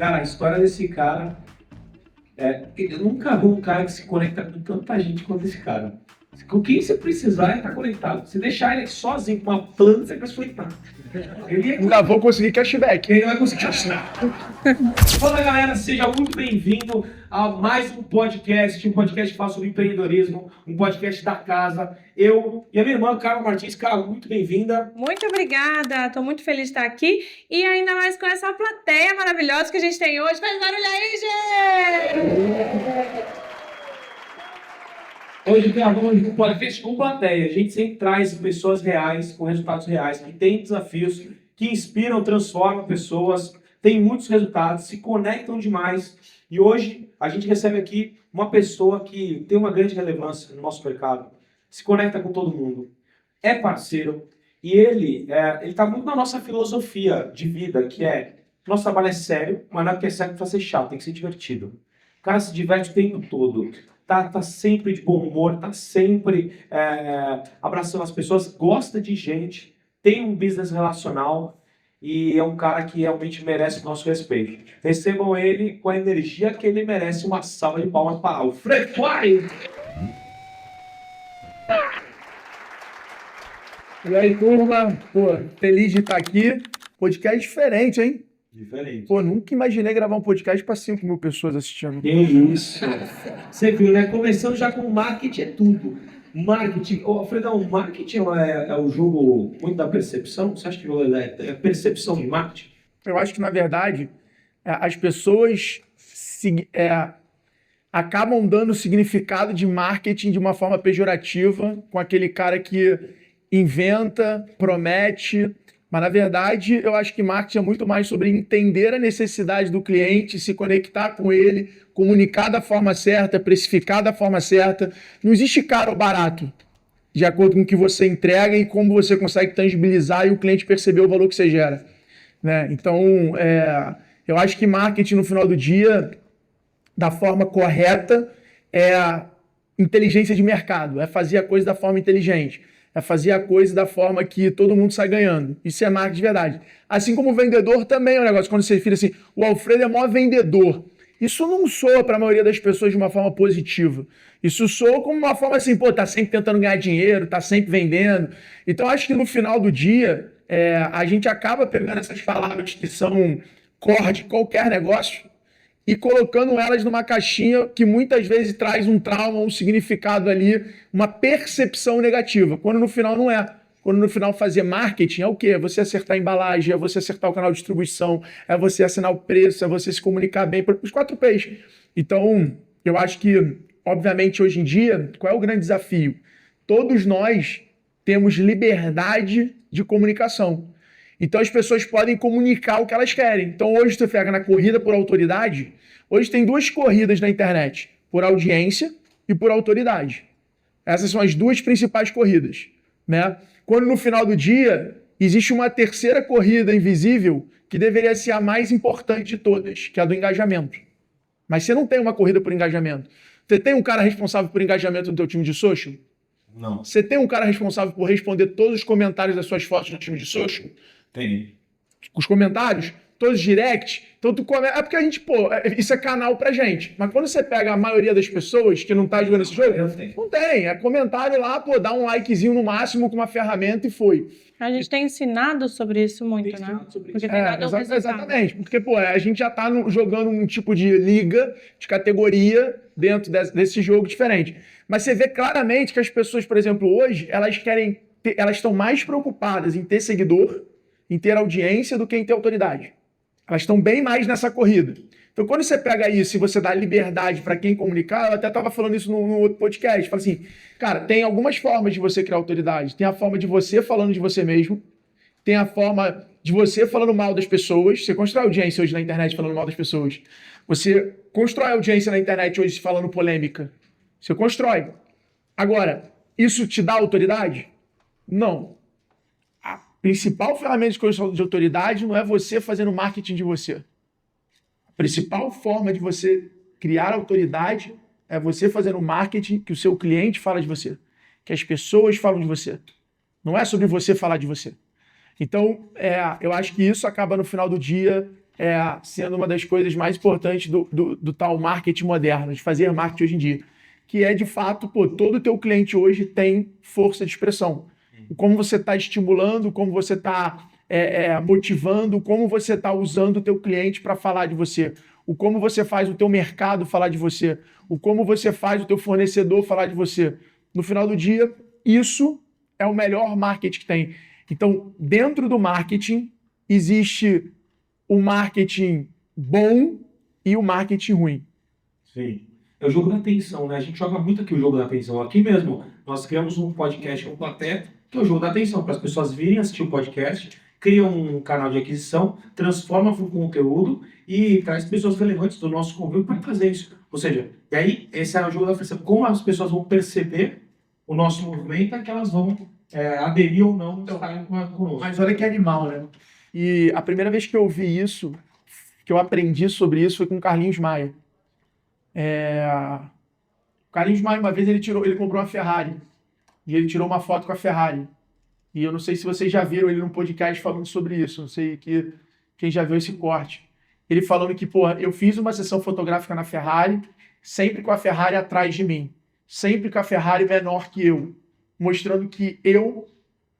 Cara, a história desse cara eu nunca vi um cara que se conecta com tanta gente quanto esse cara. Com quem você precisar, ele tá conectado. Se deixar ele sozinho com uma planta, você vai se conectar. Ainda vou conseguir cashback. Ele vai conseguir achar. Fala galera, seja muito bem-vindo a mais um podcast que fala sobre empreendedorismo, um podcast da casa. Eu e a minha irmã, Carla Martins. Carla, muito bem-vinda. Muito obrigada, estou muito feliz de estar aqui e ainda mais com essa plateia maravilhosa que a gente tem hoje. Faz barulho aí, gente! Hoje gravamos um podcast com plateia. A gente sempre traz pessoas reais, com resultados reais, que têm desafios, que inspiram, transformam pessoas, têm muitos resultados, se conectam demais. E hoje a gente recebe aqui uma pessoa que tem uma grande relevância no nosso mercado, se conecta com todo mundo, é parceiro, e ele está muito na nossa filosofia de vida, que é, nosso trabalho é sério, mas não é porque é sério para ser chato, tem que ser divertido. O cara se diverte o tempo todo. Tá sempre de bom humor, tá sempre abraçando as pessoas, gosta de gente, tem um business relacional e é um cara que realmente merece o nosso respeito. Recebam ele com a energia que ele merece. Uma salva de palmas para Alfredo White! E aí, turma? Pô, feliz de estar aqui. Podcast diferente, hein? Diferente. Pô, nunca imaginei gravar um podcast para 5 mil pessoas assistindo. Que isso! Você viu, né? Começando já com marketing é tudo. Marketing, Alfredão, marketing é o jogo muito da percepção? Você acha que é percepção de marketing? Eu acho que, na verdade, as pessoas acabam dando significado de marketing de uma forma pejorativa com aquele cara que inventa, promete. Mas, na verdade, eu acho que marketing é muito mais sobre entender a necessidade do cliente, se conectar com ele, comunicar da forma certa, precificar da forma certa. Não existe caro ou barato, de acordo com o que você entrega e como você consegue tangibilizar e o cliente perceber o valor que você gera, né? Então, eu acho que marketing, no final do dia, da forma correta, é a inteligência de mercado, é fazer a coisa da forma inteligente. É fazer a coisa da forma que todo mundo sai ganhando. Isso é marketing de verdade. Assim como o vendedor também é um negócio. Quando você fica assim, o Alfredo é maior vendedor. Isso não soa para a maioria das pessoas de uma forma positiva. Isso soa como uma forma assim, pô, tá sempre tentando ganhar dinheiro, tá sempre vendendo. Então, acho que no final do dia, a gente acaba pegando essas palavras que são core de qualquer negócio e colocando elas numa caixinha que muitas vezes traz um trauma, um significado ali, uma percepção negativa, quando no final não é. Quando no final fazer marketing é o quê? É você acertar a embalagem, é você acertar o canal de distribuição, é você assinar o preço, é você se comunicar bem para os 4 P's. Então, eu acho que, obviamente, hoje em dia, qual é o grande desafio? Todos nós temos liberdade de comunicação. Então as pessoas podem comunicar o que elas querem. Então hoje você pega na corrida por autoridade, hoje tem 2 corridas na internet, por audiência e por autoridade. Essas são as 2 principais corridas, né? Quando no final do dia existe uma terceira corrida invisível que deveria ser a mais importante de todas, que é a do engajamento. Mas você não tem uma corrida por engajamento. Você tem um cara responsável por engajamento no teu time de social? Não. Você tem um cara responsável por responder todos os comentários das suas fotos no time de social? Tem. Os comentários, todos os directs. Então tu come... É porque a gente, isso é canal pra gente. Mas quando você pega a maioria das pessoas que não tá jogando esse jogo, não tem. É comentário lá, dá um likezinho no máximo com uma ferramenta e foi. A gente tem ensinado sobre isso muito, né? Porque tem dado resultado. Exatamente. Porque, a gente já tá jogando um tipo de liga, de categoria dentro desse jogo diferente. Mas você vê claramente que as pessoas, por exemplo, hoje, elas estão mais preocupadas em ter seguidor, em ter audiência do que em ter autoridade. Elas estão bem mais nessa corrida. Então, quando você pega isso e você dá liberdade para quem comunicar, eu até estava falando isso no outro podcast, fala assim, cara, tem algumas formas de você criar autoridade. Tem a forma de você falando de você mesmo, tem a forma de você falando mal das pessoas. Você constrói audiência hoje na internet falando mal das pessoas. Você constrói audiência na internet hoje falando polêmica. Você constrói. Agora, isso te dá autoridade? Não. A principal ferramenta de construção de autoridade não é você fazendo marketing de você. A principal forma de você criar autoridade é você fazendo marketing que o seu cliente fala de você, que as pessoas falam de você. Não é sobre você falar de você. Então, eu acho que isso acaba no final do dia sendo uma das coisas mais importantes do tal marketing moderno, de fazer marketing hoje em dia. Que é, de fato, todo o teu cliente hoje tem força de expressão. Como você está estimulando, como você está motivando, como você está usando o teu cliente para falar de você. O como você faz o teu mercado falar de você. O como você faz o teu fornecedor falar de você. No final do dia, isso é o melhor marketing que tem. Então, dentro do marketing, existe o marketing bom e o marketing ruim. Sim. É o jogo da atenção, né? A gente joga muito aqui o jogo da atenção. Aqui mesmo, nós criamos um podcast com plateia, que é o jogo da atenção, para as pessoas virem assistir o podcast, criam um canal de aquisição, transforma o conteúdo e traz pessoas relevantes do nosso convívio para fazer isso. Ou seja, e aí, esse é o jogo da atenção. Como as pessoas vão perceber o nosso movimento, é que elas vão aderir ou não conosco. Mas olha que animal, né? E a primeira vez que eu ouvi isso, que eu aprendi sobre isso, foi com o Carlinhos Maia. O Carlinhos Maia, uma vez, ele comprou uma Ferrari. E ele tirou uma foto com a Ferrari. E eu não sei se vocês já viram ele num podcast falando sobre isso. Não sei quem já viu esse corte. Ele falando que, eu fiz uma sessão fotográfica na Ferrari, sempre com a Ferrari atrás de mim. Sempre com a Ferrari menor que eu. Mostrando que eu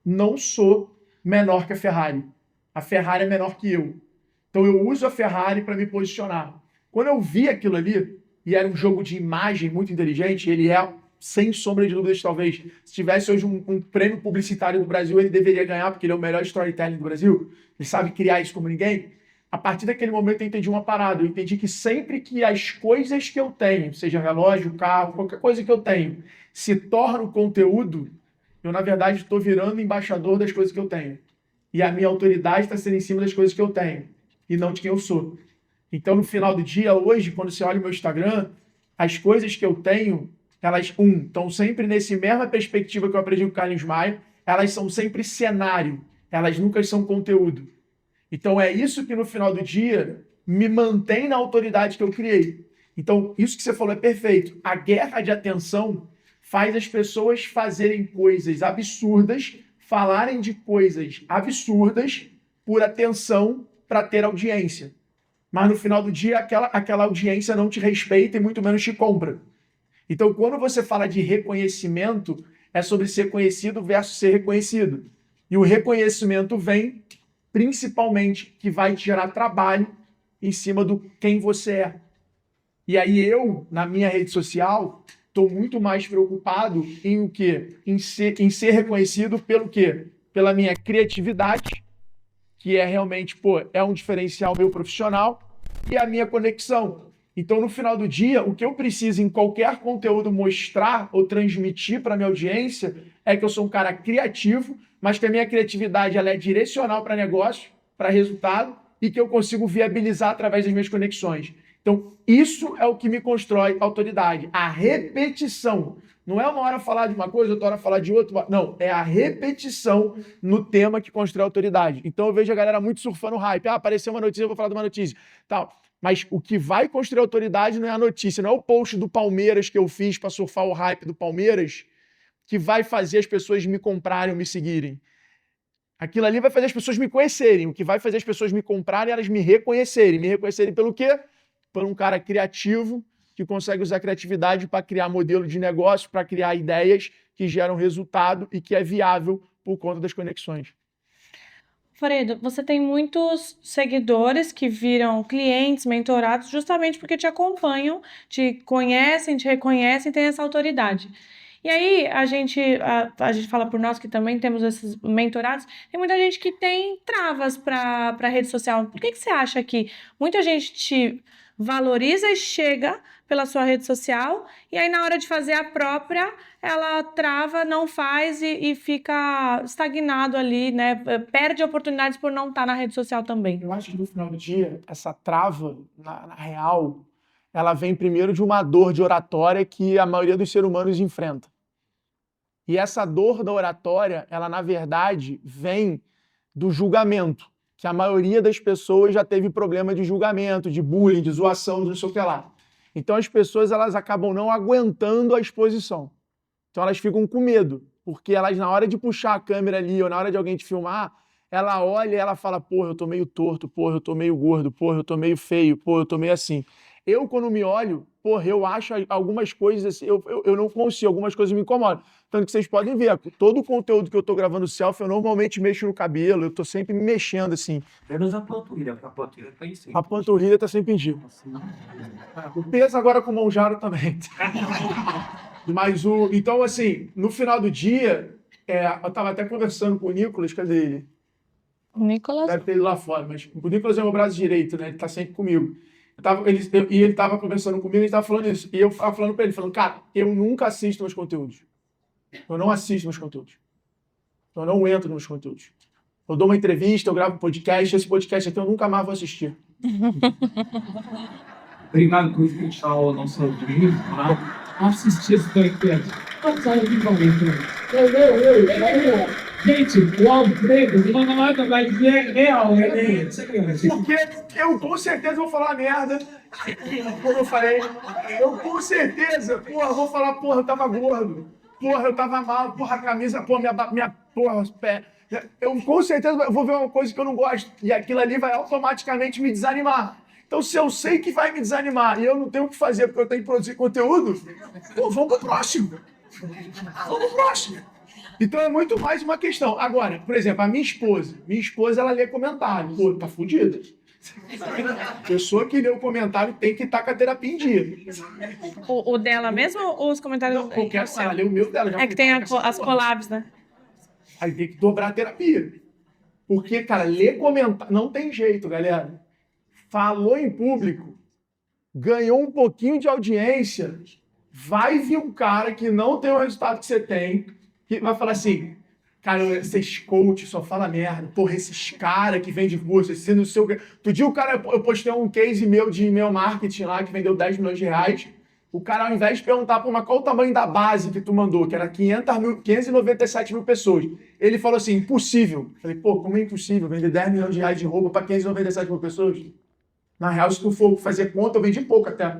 não sou menor que a Ferrari. A Ferrari é menor que eu. Então eu uso a Ferrari para me posicionar. Quando eu vi aquilo ali, e era um jogo de imagem muito inteligente, ele sem sombra de dúvidas, talvez, se tivesse hoje um prêmio publicitário do Brasil, ele deveria ganhar, porque ele é o melhor storytelling do Brasil. Ele sabe criar isso como ninguém. A partir daquele momento eu entendi uma parada. Eu entendi que sempre que as coisas que eu tenho, seja relógio, carro, qualquer coisa que eu tenho, se torna conteúdo, eu, na verdade, estou virando embaixador das coisas que eu tenho. E a minha autoridade está sendo em cima das coisas que eu tenho, e não de quem eu sou. Então, no final do dia, hoje, quando você olha o meu Instagram, as coisas que eu tenho, elas, estão sempre nessa mesma perspectiva que eu aprendi com o Carlinhos Maia, elas são sempre cenário, elas nunca são conteúdo. Então, é isso que, no final do dia, me mantém na autoridade que eu criei. Então, isso que você falou é perfeito. A guerra de atenção faz as pessoas fazerem coisas absurdas, falarem de coisas absurdas por atenção para ter audiência. Mas no final do dia, aquela audiência não te respeita e muito menos te compra. Então, quando você fala de reconhecimento, é sobre ser conhecido versus ser reconhecido. E o reconhecimento vem, principalmente, que vai te gerar trabalho em cima do quem você é. E aí eu, na minha rede social, estou muito mais preocupado em o quê? Em ser reconhecido pelo quê? Pela minha criatividade, que é realmente, é um diferencial meu profissional, e a minha conexão. Então, no final do dia, o que eu preciso em qualquer conteúdo mostrar ou transmitir para a minha audiência é que eu sou um cara criativo, mas que a minha criatividade ela é direcional para negócio, para resultado, e que eu consigo viabilizar através das minhas conexões. Então, isso é o que me constrói autoridade. A repetição. Não é uma hora falar de uma coisa, outra hora falar de outra. Não, é a repetição no tema que constrói autoridade. Então, eu vejo a galera muito surfando hype. Apareceu uma notícia, eu vou falar de uma notícia. Tal. Mas o que vai construir autoridade não é a notícia, não é o post do Palmeiras que eu fiz para surfar o hype do Palmeiras que vai fazer as pessoas me comprarem ou me seguirem. Aquilo ali vai fazer as pessoas me conhecerem. O que vai fazer as pessoas me comprarem é elas me reconhecerem. Me reconhecerem pelo quê? Por um cara criativo que consegue usar a criatividade para criar modelo de negócio, para criar ideias que geram resultado e que é viável por conta das conexões. Fredo, você tem muitos seguidores que viram clientes, mentorados, justamente porque te acompanham, te conhecem, te reconhecem, têm essa autoridade. E aí, a gente fala por nós que também temos esses mentorados, tem muita gente que tem travas para a rede social. Por que você acha que muita gente te valoriza e chega pela sua rede social, e aí na hora de fazer a própria, ela trava, não faz e fica estagnado ali, né? Perde oportunidades por não estar na rede social também. Eu acho que no final do dia, essa trava, na real, ela vem primeiro de uma dor de oratória que a maioria dos seres humanos enfrenta. E essa dor da oratória, ela na verdade vem do julgamento, que a maioria das pessoas já teve problema de julgamento, de bullying, de zoação, de não sei o que lá. Então as pessoas elas acabam não aguentando a exposição. Então elas ficam com medo, porque elas na hora de puxar a câmera ali ou na hora de alguém te filmar, ela olha e ela fala, porra, eu tô meio torto, porra, eu tô meio gordo, porra, eu tô meio feio, porra, eu tô meio assim. Eu, quando me olho, porra, eu acho algumas coisas assim, eu não consigo, algumas coisas me incomodam. Tanto que vocês podem ver, todo o conteúdo que eu tô gravando selfie, eu normalmente mexo no cabelo, eu tô sempre me mexendo, assim. Menos a panturrilha, porque a panturrilha tá em cima. A panturrilha tá sempre em dia. O peso agora com o Monjaro também. Mas então, assim, no final do dia, eu tava até conversando com o Nicolas, cadê ele? Nicolas? Deve ter ido lá fora, mas o Nicolas é meu braço direito, né? Ele tá sempre comigo. Ele tava conversando comigo, a gente tava falando isso. E eu tava falando pra ele, falando, cara, eu nunca assisto meus conteúdos. Eu não assisto meus conteúdos. Eu não entro nos conteúdos. Eu dou uma entrevista, eu gravo um podcast, esse podcast aqui eu nunca mais vou assistir. Obrigado por escutar o nosso vídeo, tá? Assistir esse podcast. Gente, o Alfredo, uma nota vai dizer real, Porque eu com certeza vou falar merda. Como eu falei, eu com certeza, porra, vou falar, porra, eu tava gordo. Porra, eu tava mal, porra, a camisa, porra, porra, os pés. Eu com certeza vou ver uma coisa que eu não gosto. E aquilo ali vai automaticamente me desanimar. Então, se eu sei que vai me desanimar e eu não tenho o que fazer porque eu tenho que produzir conteúdo, pô, vamos pro próximo. Vamos pro próximo. Então é muito mais uma questão. Agora, por exemplo, a minha esposa, ela lê comentário. Pô, tá fudida. Pessoa que lê o comentário tem que estar com a terapia em dia. O dela mesmo ou os comentários? Não, qualquer ela lê o meu dela. Já É que tem as collabs, né? Aí tem que dobrar a terapia. Porque, cara, ler comentário... Não tem jeito, galera. Falou em público, ganhou um pouquinho de audiência, vai vir um cara que não tem o resultado que você tem, que vai falar assim, cara, esses coach só fala merda, porra, esses caras que vendem curso, esse não sei o que. Outro dia eu postei um case meu de e-mail marketing lá, que vendeu 10 milhões de reais, o cara, ao invés de perguntar para qual o tamanho da base que tu mandou, que era 597 mil pessoas, ele falou assim, impossível. Eu falei, pô, como é impossível vender 10 milhões de reais de roupa para 597 mil pessoas? Na real, se tu for fazer conta, eu vendi pouco até.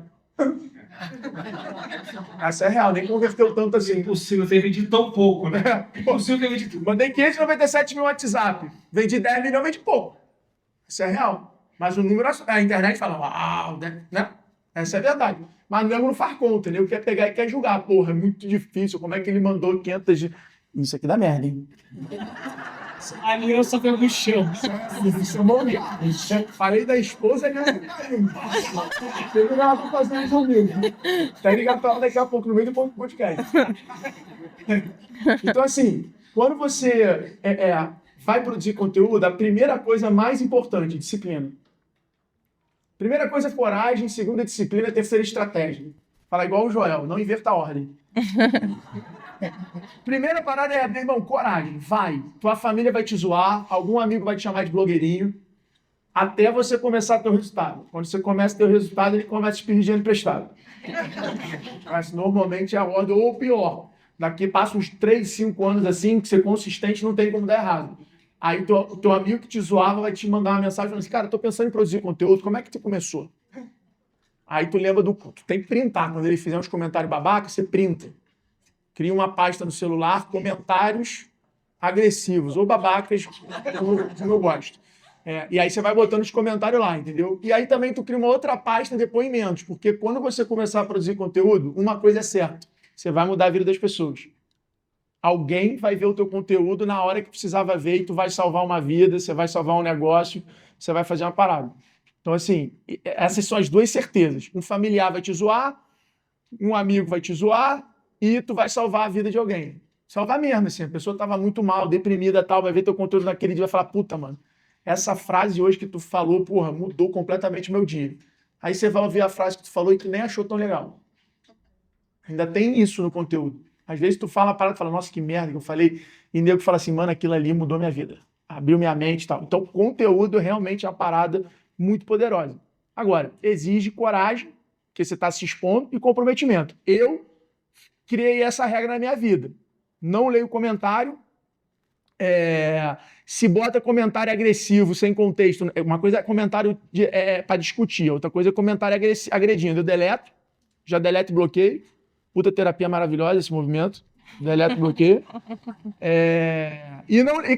Essa é real, nem converteu tanto assim. Impossível ter vendido tão pouco, né? Impossível ter vendido. Mandei 597 mil WhatsApp. Vendi 10 milhões, vendi pouco. Isso é real. Mas o número, a internet fala, uau, né? Essa é a verdade. Mas o nego não faz conta, né? Quer pegar e quer julgar. Porra, é muito difícil. Como é que ele mandou 500 de... Isso aqui dá merda, hein? A aliança foi no chão. Falei da esposa, né? Tem que gravar pra fazer isso comigo. Tem que gravar daqui a pouco, no meio do podcast. Então, assim, quando você vai produzir conteúdo, a primeira coisa mais importante, disciplina. Primeira coisa é coragem, segunda disciplina, terceira estratégia. Fala igual o Joel, não inverta a ordem. Primeira parada é, meu irmão, coragem, vai. Tua família vai te zoar, algum amigo vai te chamar de blogueirinho, até você começar a ter o resultado. Quando você começa a ter o resultado, ele começa a te pedir dinheiro emprestado. Mas normalmente é a ordem, ou pior, daqui passa uns 3, 5 anos assim, que ser consistente não tem como dar errado. Aí o teu amigo que te zoava vai te mandar uma mensagem falando assim, cara, tô pensando em produzir conteúdo, como é que tu começou? Aí tu lembra tu tem que printar, quando ele fizer uns comentários babacas, você printa. Cria uma pasta no celular, comentários agressivos ou babacas, como eu gosto. E aí você vai botando os comentários lá, entendeu? E aí também tu cria uma outra pasta, depoimentos, porque quando você começar a produzir conteúdo, uma coisa é certa, você vai mudar a vida das pessoas. Alguém vai ver o teu conteúdo na hora que precisava ver e tu vai salvar uma vida, você vai salvar um negócio, você vai fazer uma parada. Então, assim, essas são as duas certezas. Um familiar vai te zoar, um amigo vai te zoar, e tu vai salvar a vida de alguém. Salvar mesmo, assim. A pessoa estava muito mal, deprimida e tal, vai ver teu conteúdo naquele dia e vai falar, puta, mano, essa frase hoje que tu falou, porra, mudou completamente o meu dia. Aí você vai ouvir a frase que tu falou e que nem achou tão legal. Ainda tem isso no conteúdo. Às vezes tu fala a parada e fala, nossa, que merda que eu falei. E nego fala assim, mano, aquilo ali mudou minha vida. Abriu minha mente e tal. Então, conteúdo realmente é uma parada muito poderosa. Agora, exige coragem, que você está se expondo, e comprometimento. Eu criei essa regra na minha vida. Não leio comentário. Se bota comentário agressivo, sem contexto, uma coisa é comentário para discutir, outra coisa é comentário agredindo. Eu deleto, já deleto e bloqueio. Puta terapia maravilhosa esse movimento. Deleto, bloqueio.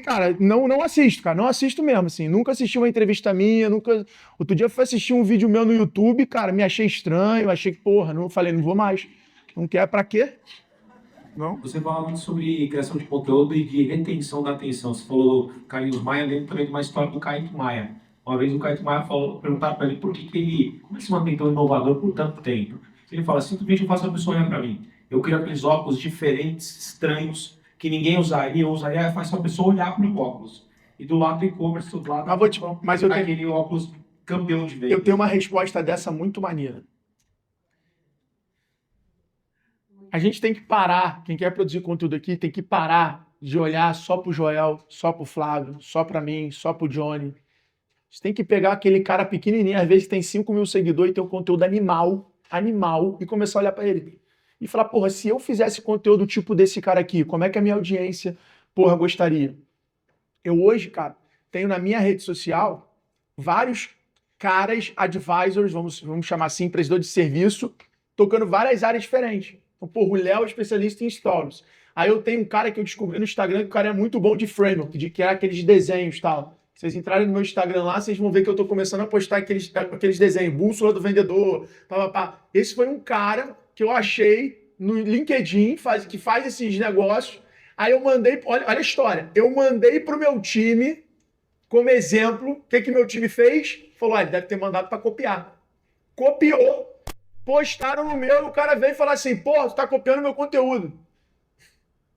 Cara, não assisto, cara. Não assisto mesmo, assim. Nunca assisti uma entrevista minha, nunca... Outro dia eu fui assistir um vídeo meu no YouTube, cara, me achei estranho, achei que, porra, não falei, não vou mais. Não quer, pra quê? Não? Você fala muito sobre criação de conteúdo e de retenção da atenção. Você falou do Carlinhos Maia, lembro também de uma história do Caíto Maia. Uma vez o Caíto Maia perguntaram para ele por que ele, como ele se mantém tão inovador por tanto tempo. Ele fala, simplesmente eu faço a pessoa olhar para mim. Eu crio aqueles óculos diferentes, estranhos, que ninguém usaria, eu usaria, faz a pessoa olhar para o óculos. E do lado do e-commerce, do lado Mas eu tenho, aquele óculos campeão de venda. eu tenho uma resposta dessa muito maneira. A gente tem que parar, quem quer produzir conteúdo aqui, tem que parar de olhar só pro Joel, só pro Flávio, só pra mim, só pro Johnny. Você tem que pegar aquele cara pequenininho, às vezes tem 5 mil seguidores e tem um conteúdo animal, e começar a olhar pra ele. E falar, porra, se eu fizesse conteúdo tipo desse cara aqui, como é que a minha audiência, porra, gostaria? Eu hoje, cara, tenho na minha rede social vários caras, advisors, vamos chamar assim, prestador de serviço, tocando várias áreas diferentes. Então, porra, o Léo é especialista em stories. Aí eu tenho um cara que eu descobri no Instagram que o cara é muito bom de framework, de criar aqueles desenhos e tal. Se vocês entrarem no meu Instagram lá, vocês vão ver que eu tô começando a postar aqueles desenhos, bússola do vendedor, pá. Esse foi um cara que eu achei no LinkedIn, que faz esses negócios. Aí eu mandei, olha a história, eu mandei pro meu time, como exemplo, o que meu time fez? Falou, ele deve ter mandado para copiar. Copiou, postaram no meu, o cara veio e falou assim, pô, tu tá copiando meu conteúdo.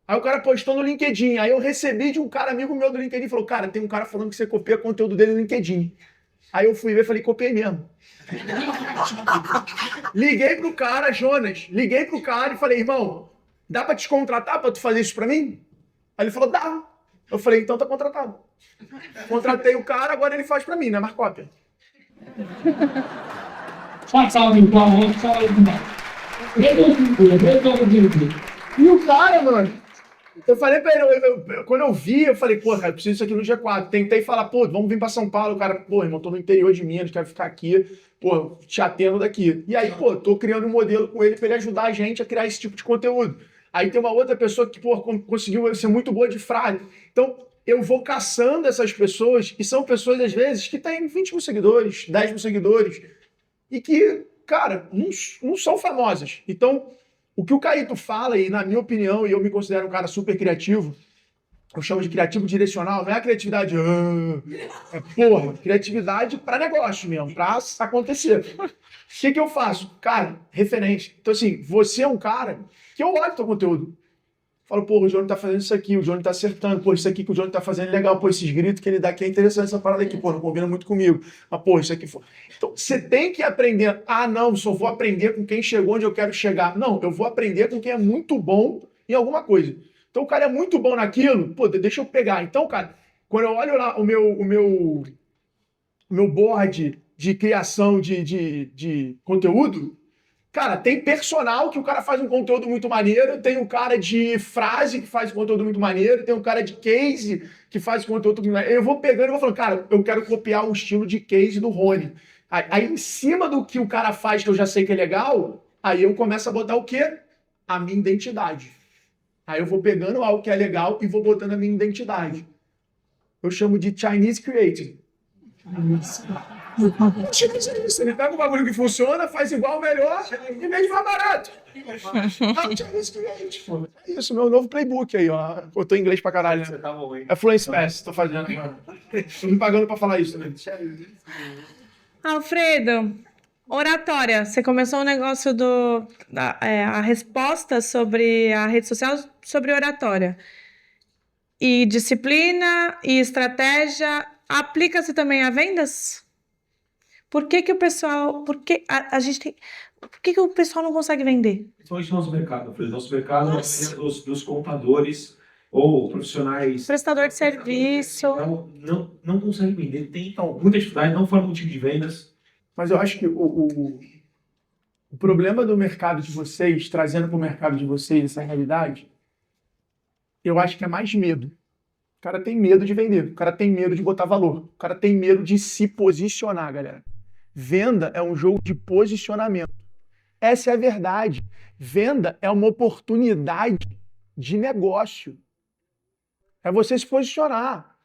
Aí o cara postou no LinkedIn, aí eu recebi de um cara amigo meu do LinkedIn, falou, cara, tem um cara falando que você copia conteúdo dele no LinkedIn. Aí eu fui ver e falei, copiei mesmo. Liguei pro cara, Jonas, liguei pro cara e falei, irmão, dá pra te contratar pra tu fazer isso pra mim? Aí ele falou, dá. Eu falei, então tá contratado. Contratei o cara, agora ele faz pra mim, né? Mais cópia. E o cara, mano, eu falei pra ele, quando eu vi, eu falei, pô, cara, eu preciso disso aqui no G4. Tentei falar, pô, vamos vir pra São Paulo. O cara, pô, irmão, tô no interior de Minas, quero ficar aqui, pô, te atendo daqui. E aí, pô, tô criando um modelo com ele pra ele ajudar a gente a criar esse tipo de conteúdo. Aí tem uma outra pessoa que, pô, conseguiu ser muito boa de frase. Então, eu vou caçando essas pessoas, e são pessoas, às vezes, que têm 20 mil seguidores, 10 mil seguidores, e que, cara, não são famosas. Então, o que o Caíto fala, e na minha opinião, e eu me considero um cara super criativo, eu chamo de criativo direcional, não é a criatividade, porra, criatividade para negócio mesmo, para acontecer. O que eu faço? Cara, referência. Então, assim, você é um cara que eu olho teu conteúdo. Falo, pô, o Johnny tá fazendo isso aqui, o Johnny tá acertando, pô, isso aqui que o Johnny tá fazendo é legal, pô, esses gritos que ele dá aqui é interessante, essa parada aqui, pô, não combina muito comigo. Mas, pô, isso aqui foi. Então, você tem que aprender. Ah, não, só vou aprender com quem chegou onde eu quero chegar. Não, eu vou aprender com quem é muito bom em alguma coisa. Então, o cara é muito bom naquilo, pô, deixa eu pegar. Então, cara, quando eu olho lá o meu board de criação de conteúdo, cara, tem personal que o cara faz um conteúdo muito maneiro, tem um cara de frase que faz um conteúdo muito maneiro, tem um cara de case que faz conteúdo muito maneiro. Eu vou pegando e vou falando, cara, eu quero copiar o estilo de case do Rony. Aí, em cima do que o cara faz, que eu já sei que é legal, aí eu começo a botar o quê? A minha identidade. Aí eu vou pegando algo que é legal e vou botando a minha identidade. Eu chamo de Chinese Creative. Ele pega um bagulho que funciona, faz igual, melhor, e vende mais barato. É isso, meu novo playbook aí, ó. Eu tô em inglês pra caralho, né? É Fluency Pass, tô fazendo agora. Tô me pagando pra falar isso também. Alfredo, oratória. Você começou o negócio a resposta sobre a rede social, sobre oratória. E disciplina e estratégia. Aplica-se também a vendas? Por que que o pessoal... Por que a gente tem... Por que que o pessoal não consegue vender? Principalmente no nosso mercado, Fred. Nosso mercado é dos contadores ou profissionais. Prestador de serviço. Não consegue vender, tem muita dificuldade, não forma um tipo de vendas. Mas eu acho que o problema do mercado de vocês, trazendo para o mercado de vocês essa realidade, eu acho que é mais medo. O cara tem medo de vender, o cara tem medo de botar valor, o cara tem medo de se posicionar, galera. Venda é um jogo de posicionamento. Essa é a verdade. Venda é uma oportunidade de negócio. É você se posicionar.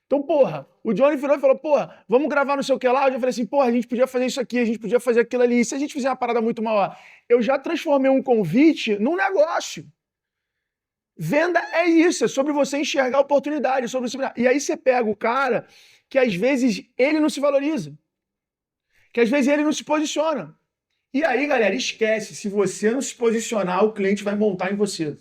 Então, porra, o Johnny virou e falou, porra, vamos gravar não sei o que lá. Eu já falei assim, porra, a gente podia fazer isso aqui, a gente podia fazer aquilo ali. E se a gente fizer uma parada muito maior? Eu já transformei um convite num negócio. Venda é isso, é sobre você enxergar a oportunidade. Sobre você... E aí você pega o cara que às vezes ele não se valoriza. Que às vezes ele não se posiciona. E aí, galera, esquece. Se você não se posicionar, o cliente vai montar em você.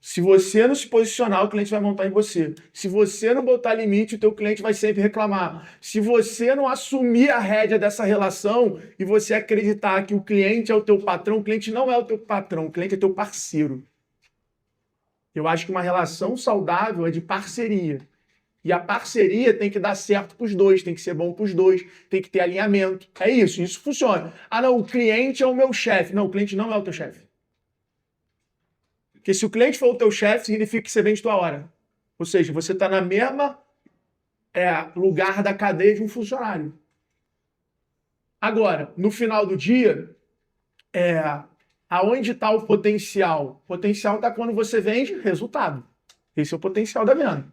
Se você não se posicionar, o cliente vai montar em você. Se você não botar limite, o teu cliente vai sempre reclamar. Se você não assumir a rédea dessa relação e você acreditar que o cliente é o teu patrão, o cliente não é o teu patrão, o cliente é teu parceiro. Eu acho que uma relação saudável é de parceria. E a parceria tem que dar certo para os dois, tem que ser bom para os dois, tem que ter alinhamento. É isso funciona. Ah, não, o cliente é o meu chefe. Não, o cliente não é o teu chefe. Porque se o cliente for o teu chefe, significa que você vende tua hora. Ou seja, você está na mesma lugar da cadeia de um funcionário. Agora, no final do dia, aonde está o potencial? O potencial está quando você vende resultado. Esse é o potencial da venda.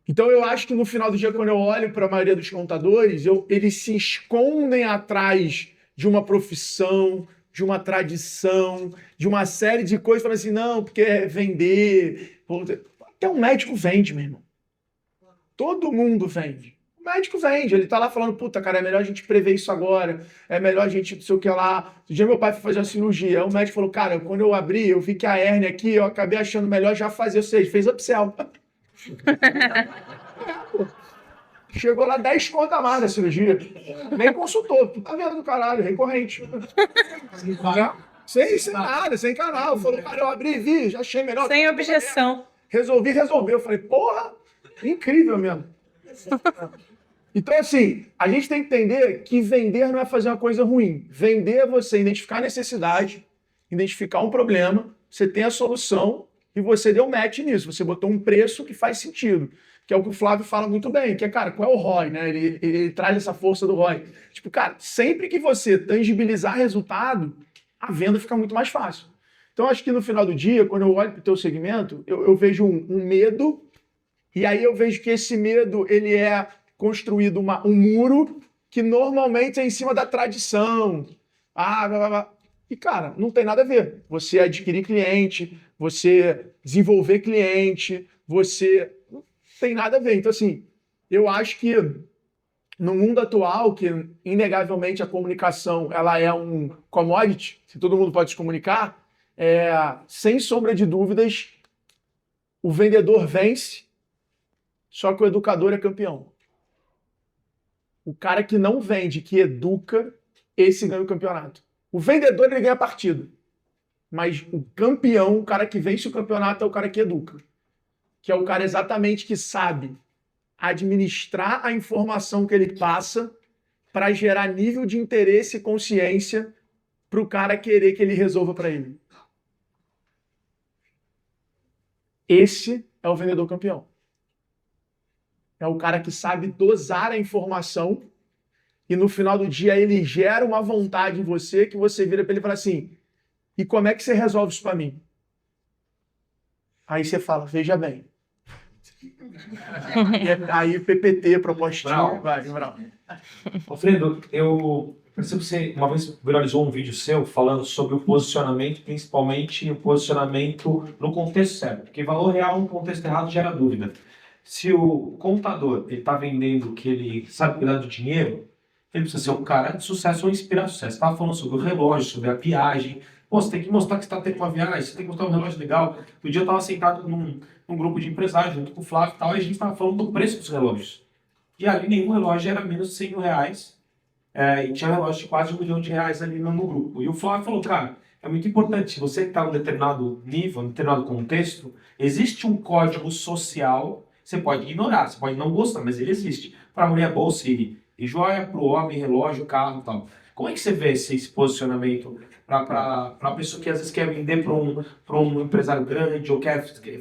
Então eu acho que no final do dia, quando eu olho para a maioria dos contadores, eles se escondem atrás de uma profissão, de uma tradição, de uma série de coisas, falando assim, não, porque é vender. Até um médico vende, meu irmão. Todo mundo vende. O médico vende, ele tá lá falando, puta, cara, é melhor a gente prever isso agora, é melhor a gente não sei o que lá. Um dia meu pai foi fazer uma cirurgia, aí o médico falou, cara, quando eu abri, eu vi que a hérnia aqui, eu acabei achando melhor já fazer, ou seja, fez upsell. Chegou lá 10 conto a mais da cirurgia. Nem consultou. Tá vendo do caralho, recorrente. Sem nada, sem canal. Falou, cara, eu abri e vi, já achei melhor. Sem objeção. Resolveu. Eu falei, porra, incrível mesmo. Então, assim, a gente tem que entender que vender não é fazer uma coisa ruim. Vender é você identificar a necessidade, identificar um problema, você tem a solução e você deu match nisso. Você botou um preço que faz sentido. Que é o que o Flávio fala muito bem, que é, cara, qual é o ROI, né? Ele traz essa força do ROI. Tipo, cara, sempre que você tangibilizar resultado, a venda fica muito mais fácil. Então, acho que no final do dia, quando eu olho para o teu segmento, eu vejo um medo, e aí eu vejo que esse medo, ele é construído um muro que normalmente é em cima da tradição. Blá, blá, blá. E, cara, não tem nada a ver. Você adquirir cliente, você desenvolver cliente, você... Não tem nada a ver. Então, assim, eu acho que no mundo atual, que inegavelmente a comunicação ela é um commodity, se todo mundo pode se comunicar, sem sombra de dúvidas, o vendedor vence, só que o educador é campeão. O cara que não vende, que educa, esse ganha o campeonato. O vendedor, ele ganha a partida. Mas o campeão, o cara que vence o campeonato, é o cara que educa. Que é o cara exatamente que sabe administrar a informação que ele passa para gerar nível de interesse e consciência para o cara querer que ele resolva para ele. Esse é o vendedor campeão. É o cara que sabe dosar a informação e no final do dia ele gera uma vontade em você que você vira para ele e fala assim, e como é que você resolve isso para mim? Aí você fala, veja bem. Aí PPT, propostinha, vai, Brau. Alfredo, eu percebo que você uma vez viralizou um vídeo seu falando sobre o posicionamento, principalmente o posicionamento no contexto certo, porque valor real no contexto errado gera dúvida. Se o contador ele está vendendo que ele sabe cuidar do dinheiro, ele precisa ser um cara de sucesso ou inspirar sucesso. Você estava falando sobre o relógio, sobre a viagem. Pô, você tem que mostrar que você está tendo uma viagem, você tem que mostrar um relógio legal. Um dia eu estava sentado num grupo de empresários, junto com o Flávio e tal, e a gente estava falando do preço dos relógios. E ali nenhum relógio era menos de 100 mil reais. E tinha relógio de quase R$1 milhão ali no grupo. E o Flávio falou, cara, é muito importante, se você está em um determinado nível, em um determinado contexto, existe um código social. Você pode ignorar, você pode não gostar, mas ele existe. Para a mulher, bolsa e joia, para o homem, relógio, carro e tal. Como é que você vê esse posicionamento para a pessoa que às vezes quer vender para um empresário grande ou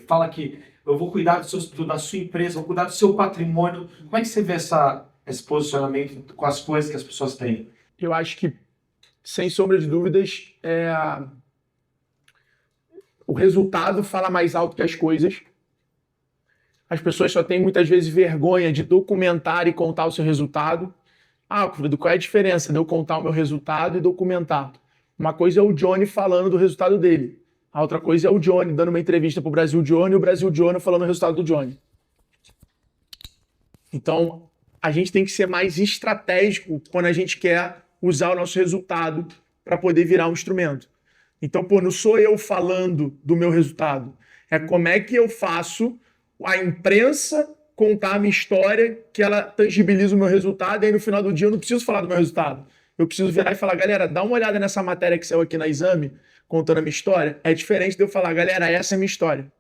fala que eu vou cuidar da sua empresa, vou cuidar do seu patrimônio. Como é que você vê esse posicionamento com as coisas que as pessoas têm? Eu acho que, sem sombra de dúvidas, o resultado fala mais alto que as coisas. As pessoas só têm muitas vezes vergonha de documentar e contar o seu resultado. Ah, Fredo, qual é a diferença de eu contar o meu resultado e documentar? Uma coisa é o Johnny falando do resultado dele. A outra coisa é o Johnny dando uma entrevista pro Brasil Johnny e o Brasil Johnny falando o resultado do Johnny. Então, a gente tem que ser mais estratégico quando a gente quer usar o nosso resultado para poder virar um instrumento. Então, pô, não sou eu falando do meu resultado. É como é que eu faço a imprensa contar a minha história, que ela tangibiliza o meu resultado, e aí no final do dia eu não preciso falar do meu resultado. Eu preciso virar e falar, galera, dá uma olhada nessa matéria que saiu aqui na Exame, contando a minha história. É diferente de eu falar, galera, essa é a minha história.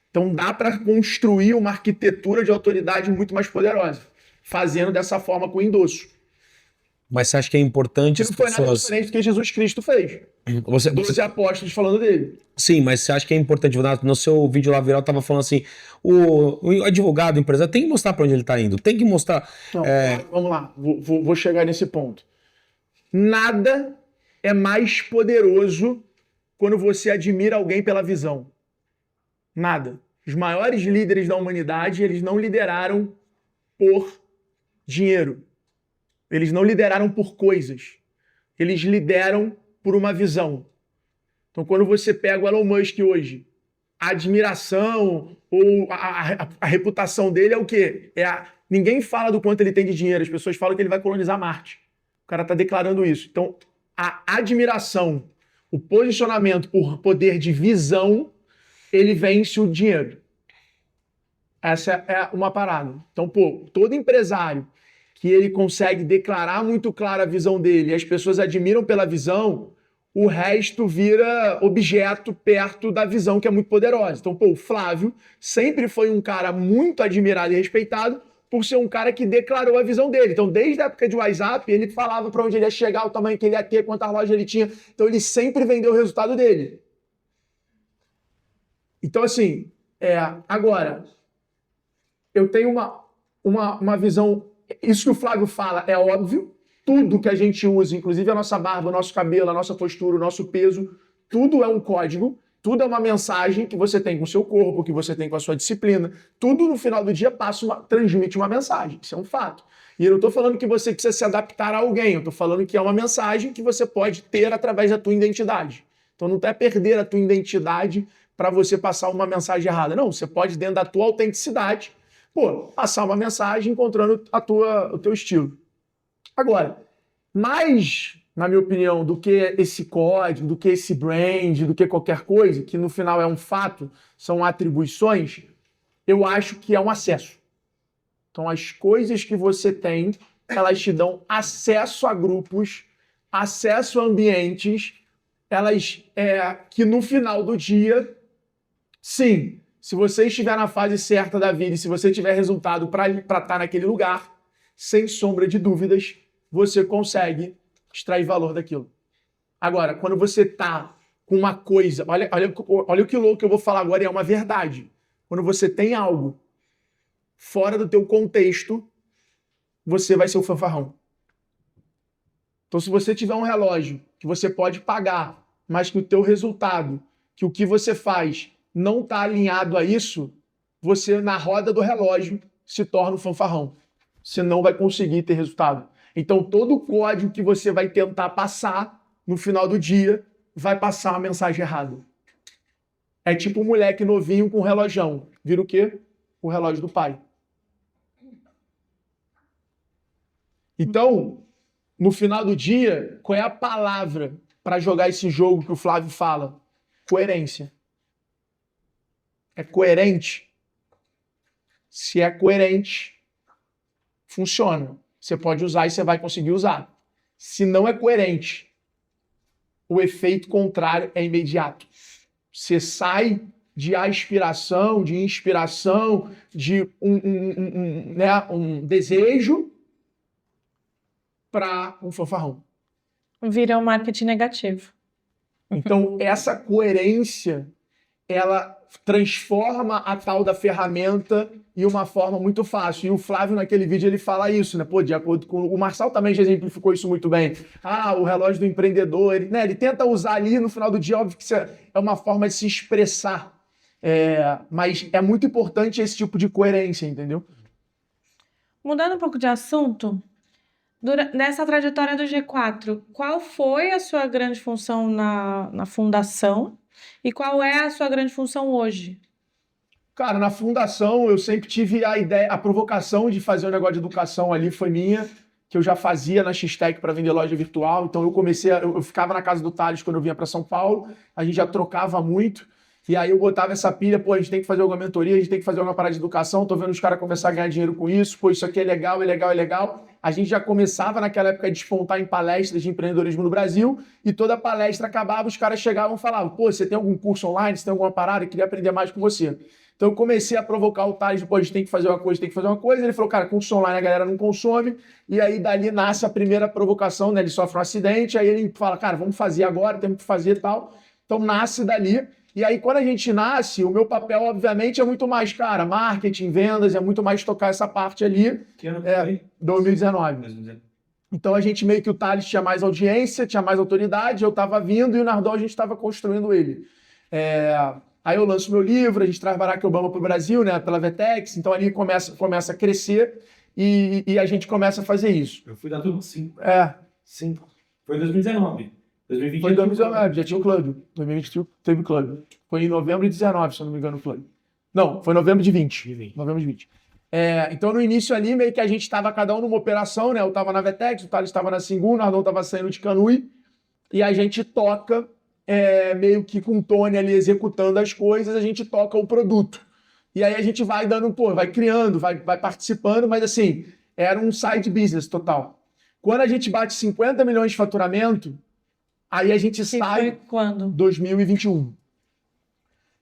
Então dá para construir uma arquitetura de autoridade muito mais poderosa, fazendo dessa forma com endosso. Mas você acha que é importante Que as não foi nada pessoas... diferente do que Jesus Cristo fez. Você... 12 apóstolos falando dele. Sim, mas você acha que é importante, no seu vídeo lá viral, tava falando assim, o advogado, o empresário, tem que mostrar para onde ele tá indo, tem que mostrar... Então, vamos lá, vou chegar nesse ponto. Nada é mais poderoso quando você admira alguém pela visão. Nada. Os maiores líderes da humanidade, eles não lideraram por dinheiro. Eles não lideraram por coisas. Eles lideram por uma visão. Então, quando você pega o Elon Musk hoje, a admiração ou a reputação dele é o quê? Ninguém fala do quanto ele tem de dinheiro. As pessoas falam que ele vai colonizar Marte. O cara está declarando isso. Então, a admiração, o posicionamento por poder de visão, ele vence o dinheiro. Essa é uma parada. Então, pô, todo empresário que ele consegue declarar muito claro a visão dele e as pessoas admiram pela visão, o resto vira objeto perto da visão que é muito poderosa. Então, pô, o Flávio sempre foi um cara muito admirado e respeitado por ser um cara que declarou a visão dele. Então, desde a época de WhatsApp, ele falava para onde ele ia chegar, o tamanho que ele ia ter, quantas lojas ele tinha. Então, ele sempre vendeu o resultado dele. Então, assim, agora, eu tenho uma visão... Isso que o Flávio fala é óbvio. Tudo que a gente usa, inclusive a nossa barba, o nosso cabelo, a nossa postura, o nosso peso, tudo é um código, tudo é uma mensagem que você tem com o seu corpo, que você tem com a sua disciplina. Tudo no final do dia transmite uma mensagem. Isso é um fato. E eu não estou falando que você precisa se adaptar a alguém, eu estou falando que é uma mensagem que você pode ter através da tua identidade. Então não é perder a tua identidade para você passar uma mensagem errada. Não, você pode, dentro da tua autenticidade, passar uma mensagem encontrando o teu estilo. Agora, mais, na minha opinião, do que esse código, do que esse brand, do que qualquer coisa, que no final é um fato, são atribuições, eu acho que é um acesso. Então, as coisas que você tem, elas te dão acesso a grupos, acesso a ambientes, elas, que no final do dia, sim, se você estiver na fase certa da vida e se você tiver resultado para estar naquele lugar, sem sombra de dúvidas, você consegue extrair valor daquilo. Agora, quando você está com uma coisa... Olha o que louco que eu vou falar agora, é uma verdade. Quando você tem algo fora do teu contexto, você vai ser o fanfarrão. Então, se você tiver um relógio que você pode pagar, mas que o teu resultado, que o que você faz não está alinhado a isso, você, na roda do relógio, se torna um fanfarrão. Você não vai conseguir ter resultado. Então, todo o código que você vai tentar passar, no final do dia, vai passar uma mensagem errada. É tipo um moleque novinho com um relógio. Vira o quê? O relógio do pai. Então, no final do dia, qual é a palavra para jogar esse jogo que o Flávio fala? Coerência. É coerente? Se é coerente, funciona. Você pode usar e você vai conseguir usar. Se não é coerente, o efeito contrário é imediato. Você sai de aspiração, de inspiração, de um desejo para um fanfarrão. Vira um marketing negativo. Então, essa coerência ela transforma a tal da ferramenta em uma forma muito fácil. E o Flávio, naquele vídeo, ele fala isso, né? Pô, de acordo com... O Marçal também já exemplificou isso muito bem. Ah, o relógio do empreendedor, ele, né? Ele tenta usar ali, no final do dia, óbvio que isso é uma forma de se expressar. Mas é muito importante esse tipo de coerência, entendeu? Mudando um pouco de assunto, nessa trajetória do G4, qual foi a sua grande função na fundação e qual é a sua grande função hoje? Cara, na fundação eu sempre tive a ideia, a provocação de fazer um negócio de educação ali foi minha, que eu já fazia na X-Tech para vender loja virtual. Então eu ficava na casa do Thales quando eu vinha para São Paulo, a gente já trocava muito. E aí eu botava essa pilha, pô, a gente tem que fazer alguma mentoria, a gente tem que fazer alguma parada de educação, tô vendo os caras começar a ganhar dinheiro com isso, pô, isso aqui é legal, é legal, é legal. A gente já começava naquela época a despontar em palestras de empreendedorismo no Brasil, e toda palestra acabava, os caras chegavam e falavam, pô, você tem algum curso online, você tem alguma parada, eu queria aprender mais com você. Então eu comecei a provocar o Thales, pô, a gente tem que fazer uma coisa, tem que fazer uma coisa. Ele falou, cara, curso online a galera não consome. E aí dali nasce a primeira provocação, né? Ele sofre um acidente, aí ele fala, cara, vamos fazer agora, temos que fazer e tal. Então nasce dali. E aí quando a gente nasce, o meu papel, obviamente, é muito mais, cara, marketing, vendas, é muito mais tocar essa parte ali. Que ano foi? 2019. Então a gente meio que o Thales tinha mais audiência, tinha mais autoridade, eu estava vindo e o Nardon a gente estava construindo ele. Aí eu lanço meu livro, a gente traz Barack Obama para o Brasil, né, pela Vetex, então ali começa a crescer e a gente começa a fazer isso. Eu fui da turma 5. Sim. Foi em 2019. 2020 Foi em 2019, já tinha o clube. 2020 teve o clube. Foi em novembro de 19, se eu não me engano, o clube. Não, foi em novembro de 20. Novembro de 20. Então no início ali, meio que a gente estava cada um numa operação, né? Eu estava na Vetex, o Thales estava na Singu, o Nardon estava saindo de Canui, e a gente toca meio que com o Tony ali executando as coisas, a gente toca o produto. E aí a gente vai dando, pô, vai criando, vai participando, mas assim, era um side business total. Quando a gente bate 50 milhões de faturamento, aí a gente sai... Foi quando? 2021.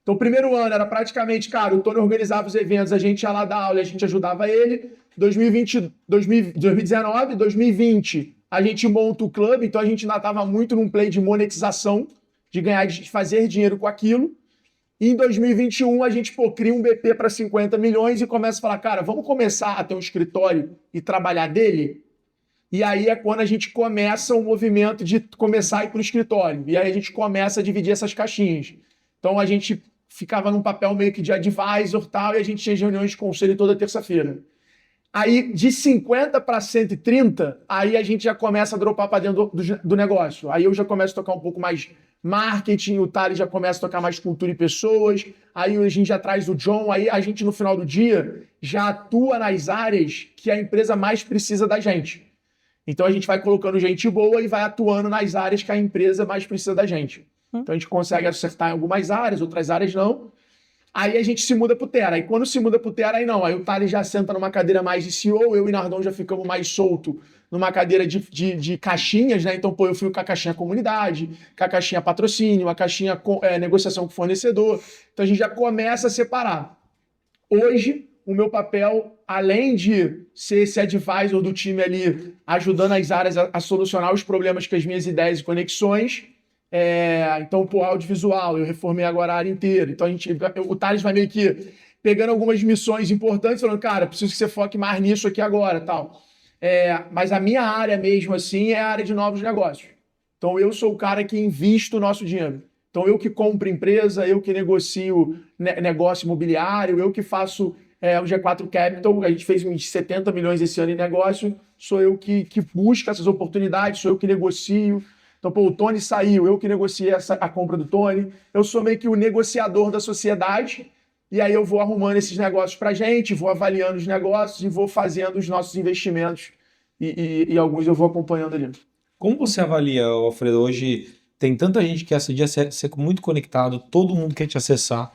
Então o primeiro ano era praticamente, cara, o Tony organizava os eventos, a gente ia lá dar aula, a gente ajudava ele. 2019, 2020, a gente monta o clube, então a gente ainda estava muito num play de monetização, de ganhar, de fazer dinheiro com aquilo. E em 2021, a gente cria um BP para 50 milhões e começa a falar, cara, vamos começar a ter um escritório e trabalhar dele? E aí é quando a gente começa o movimento de começar a ir para o escritório. E aí a gente começa a dividir essas caixinhas. Então a gente ficava num papel meio que de advisor e tal, e a gente tinha reuniões de conselho toda terça-feira. Aí, de 50 para 130, aí a gente já começa a dropar para dentro do negócio. Aí eu já começo a tocar um pouco mais marketing, o Thales já começa a tocar mais cultura e pessoas, aí a gente já traz o John, aí a gente no final do dia já atua nas áreas que a empresa mais precisa da gente. Então a gente vai colocando gente boa e vai atuando nas áreas que a empresa mais precisa da gente. Então a gente consegue acertar em algumas áreas, outras áreas não. Aí a gente se muda pro Terra. Aí quando se muda pro Terra, aí não. Aí o Thales já senta numa cadeira mais de CEO, eu e Nardon já ficamos mais solto numa cadeira de caixinhas, né? Então, pô, eu fui com a caixinha comunidade, com a caixinha patrocínio, a caixinha negociação com fornecedor. Então a gente já começa a separar. Hoje, o meu papel, além de ser esse advisor do time ali, ajudando as áreas a solucionar os problemas com as minhas ideias e conexões, então, pô, audiovisual, eu reformei agora a área inteira. Então, o Thales vai meio que pegando algumas missões importantes, falando, cara, preciso que você foque mais nisso aqui agora, tal. Mas a minha área mesmo, assim, é a área de novos negócios. Então, eu sou o cara que invisto o nosso dinheiro. Então, eu que compro empresa, eu que negocio negócio imobiliário, eu que faço o G4 Capital, a gente fez uns 70 milhões esse ano em negócio, sou eu que busco essas oportunidades, sou eu que negocio. Então, pô, o Tony saiu, eu que negociei a compra do Tony. Eu sou meio que o negociador da sociedade, e aí eu vou arrumando esses negócios pra gente, vou avaliando os negócios e vou fazendo os nossos investimentos. E alguns eu vou acompanhando ali. Como você avalia, Alfredo, hoje tem tanta gente que quer ser muito conectado, todo mundo quer te acessar.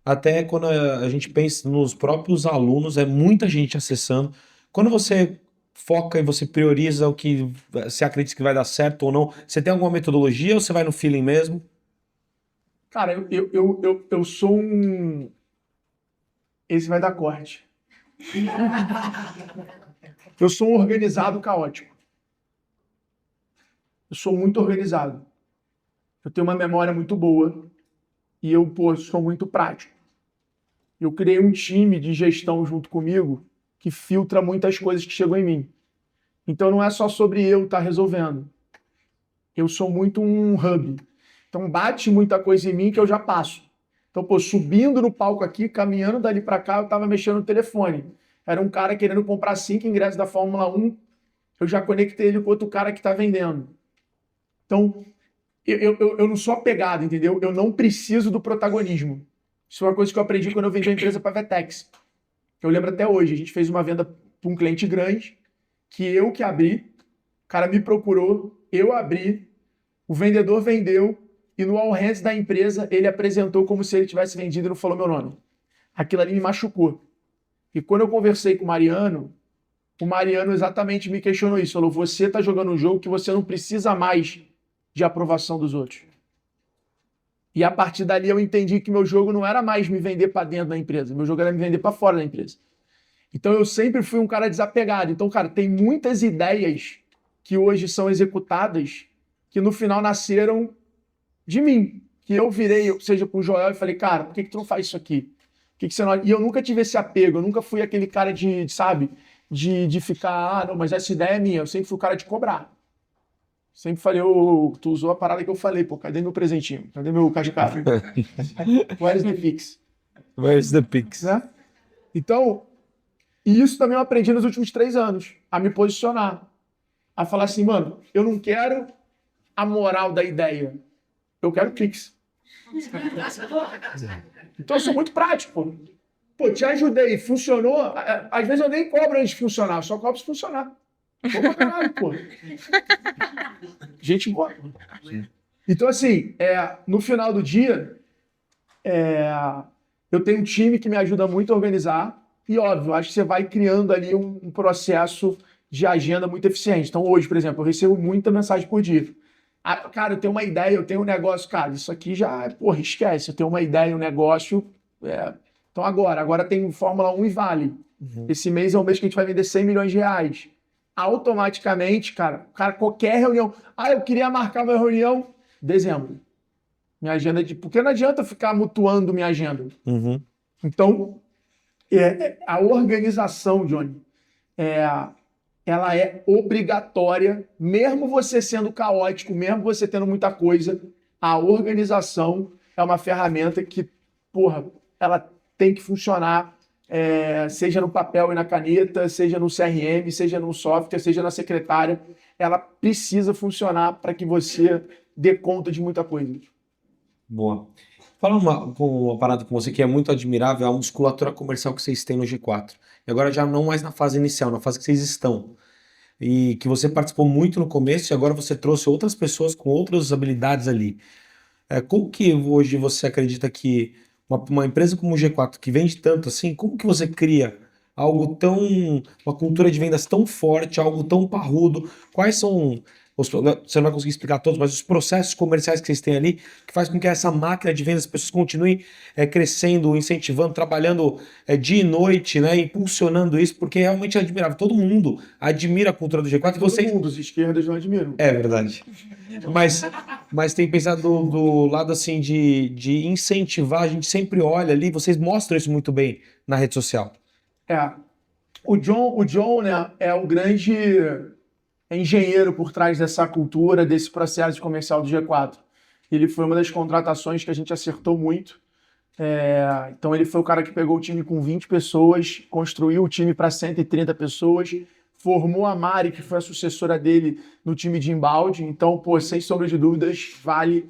Até quando a gente pensa nos próprios alunos, é muita gente acessando. Quando você foca e você prioriza o que você acredita que vai dar certo ou não, você tem alguma metodologia ou você vai no feeling mesmo? Cara, eu sou um... Esse vai dar corte. Eu sou um organizado caótico. Eu sou muito organizado. Eu tenho uma memória muito boa. e eu, pô, sou muito prático. Eu criei um time de gestão junto comigo que filtra muitas coisas que chegam em mim. Então não é só sobre eu estar resolvendo. Eu sou muito um hub. Então bate muita coisa em mim que eu já passo. Então, pô, subindo no palco aqui, caminhando dali para cá, eu tava mexendo no telefone. Era um cara querendo comprar 5 ingressos da Fórmula 1, eu já conectei ele com outro cara que tá vendendo. Então, eu não sou apegado, entendeu? Eu não preciso do protagonismo. Isso é uma coisa que eu aprendi quando eu vendi a empresa para a Vetex. Eu lembro até hoje, a gente fez uma venda para um cliente grande, que abri, o cara me procurou, eu abri, o vendedor vendeu, e no all hands da empresa ele apresentou como se ele tivesse vendido e não falou meu nome. Aquilo ali me machucou. E quando eu conversei com o Mariano exatamente me questionou isso. Falou, você está jogando um jogo que você não precisa mais de aprovação dos outros. E a partir dali eu entendi que meu jogo não era mais me vender para dentro da empresa. Meu jogo era me vender para fora da empresa. Então eu sempre fui um cara desapegado. Então, cara, tem muitas ideias que hoje são executadas que no final nasceram de mim. Que eu virei, seja pro Joel, e falei, cara, por que tu não faz isso aqui? Por que você não... E eu nunca tive esse apego, eu nunca fui aquele cara sabe, de ficar, não, mas essa ideia é minha. Eu sempre fui o cara de cobrar. Sempre falei, tu usou a parada que eu falei, pô, cadê meu presentinho? Cadê meu cajicado? Where's the Pix? Where's the Pix? Né? Então, e isso também eu aprendi nos últimos 3 anos, a me posicionar. A falar assim, mano, eu não quero a moral da ideia, eu quero Pix. Então eu sou muito prático, pô. Pô, te ajudei, funcionou. Às vezes eu nem cobro antes de funcionar, eu só cobro se funcionar. Pô, pra caralho, pô. Gente boa. Então, assim, no final do dia, eu tenho um time que me ajuda muito a organizar. E, óbvio, acho que você vai criando ali um processo de agenda muito eficiente. Então, hoje, por exemplo, eu recebo muita mensagem por dia. Cara, eu tenho uma ideia, eu tenho um negócio. Cara, isso aqui já, porra, esquece. Eu tenho uma ideia, um negócio. Então, agora tem Fórmula 1 e Vale. Esse mês é o mês que a gente vai vender 100 milhões de reais. Automaticamente, cara, qualquer reunião. Eu queria marcar uma reunião em dezembro. Minha agenda porque não adianta ficar mutuando minha agenda. Então, a organização, Johnny, ela é obrigatória, mesmo você sendo caótico, mesmo você tendo muita coisa, a organização é uma ferramenta que, porra, ela tem que funcionar. Seja no papel e na caneta, seja no CRM, seja no software, seja na secretária, ela precisa funcionar para que você dê conta de muita coisa. Boa. Fala uma parada com você que é muito admirável, a musculatura comercial que vocês têm no G4. E agora já não mais na fase inicial, na fase que vocês estão. E que você participou muito no começo e agora você trouxe outras pessoas com outras habilidades ali. Como que hoje você acredita que uma empresa como o G4, que vende tanto assim, como que você cria uma cultura de vendas tão forte, algo tão parrudo? Quais são, você não vai conseguir explicar todos, mas os processos comerciais que vocês têm ali, que faz com que essa máquina de vendas, as pessoas continuem crescendo, incentivando, trabalhando dia e noite, né, impulsionando isso, porque realmente é admirável. Todo mundo admira a cultura do G4. Todo mundo, os esquerdas não admiram. É verdade. Mas tem pensado do lado assim de incentivar, a gente sempre olha ali, vocês mostram isso muito bem na rede social. O John, né, é o grande engenheiro por trás dessa cultura, desse processo comercial do G4. Ele foi uma das contratações que a gente acertou muito. Então ele foi o cara que pegou o time com 20 pessoas, construiu o time para 130 pessoas, formou a Mari, que foi a sucessora dele no time de inbound. Então, pô, sem sombra de dúvidas, vale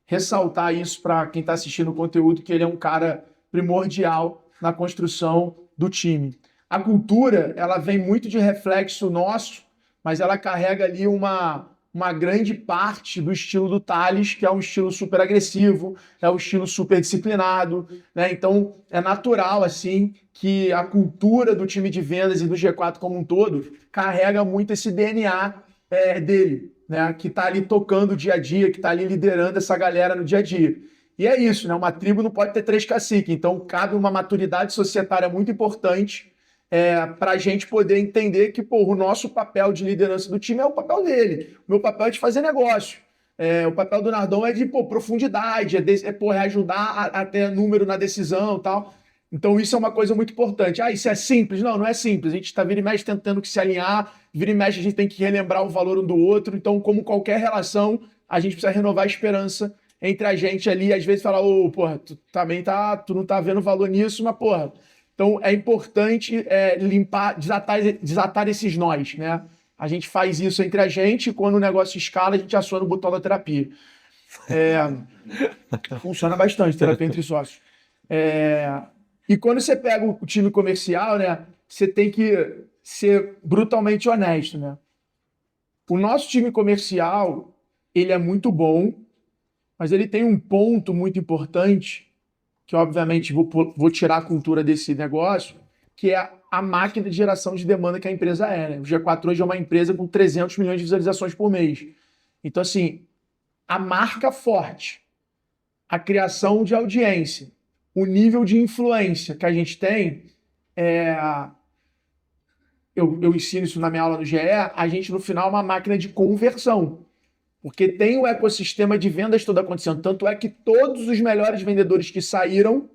ressaltar isso para quem está assistindo o conteúdo, que ele é um cara primordial na construção do time. A cultura, ela vem muito de reflexo nosso, mas ela carrega ali uma grande parte do estilo do Thales, que é um estilo super agressivo, é um estilo super disciplinado, né? Então, é natural, assim, que a cultura do time de vendas e do G4 como um todo carrega muito esse DNA dele, né? Que está ali tocando o dia a dia, que está ali liderando essa galera no dia a dia. E é isso, né? Uma tribo não pode ter 3 caciques, então cabe uma maturidade societária muito importante para a gente poder entender que o nosso papel de liderança do time é o papel dele. O meu papel é de fazer negócio. O papel do Nardon é de profundidade, é ajudar a ter número na decisão e tal. Então isso é uma coisa muito importante. Isso é simples? Não, não é simples. A gente está vira e mexe tentando que se alinhar, vira e mexe a gente tem que relembrar o valor um do outro. Então, como qualquer relação, a gente precisa renovar a esperança entre a gente ali. Às vezes fala, porra, tu não tá vendo valor nisso, mas porra. Então é importante limpar, desatar esses nós, né? A gente faz isso entre a gente e quando o negócio escala, a gente aciona o botão da terapia. Funciona bastante, terapia entre sócios. E quando você pega o time comercial, né, você tem que ser brutalmente honesto, né? O nosso time comercial, ele é muito bom, mas ele tem um ponto muito importante, que obviamente vou tirar a cultura desse negócio, que é a máquina de geração de demanda que a empresa é, né? O G4 hoje é uma empresa com 300 milhões de visualizações por mês. Então, assim, a marca forte, a criação de audiência, o nível de influência que a gente tem, eu ensino isso na minha aula no GE, a gente no final é uma máquina de conversão, porque tem o ecossistema de vendas todo acontecendo, tanto é que todos os melhores vendedores que saíram,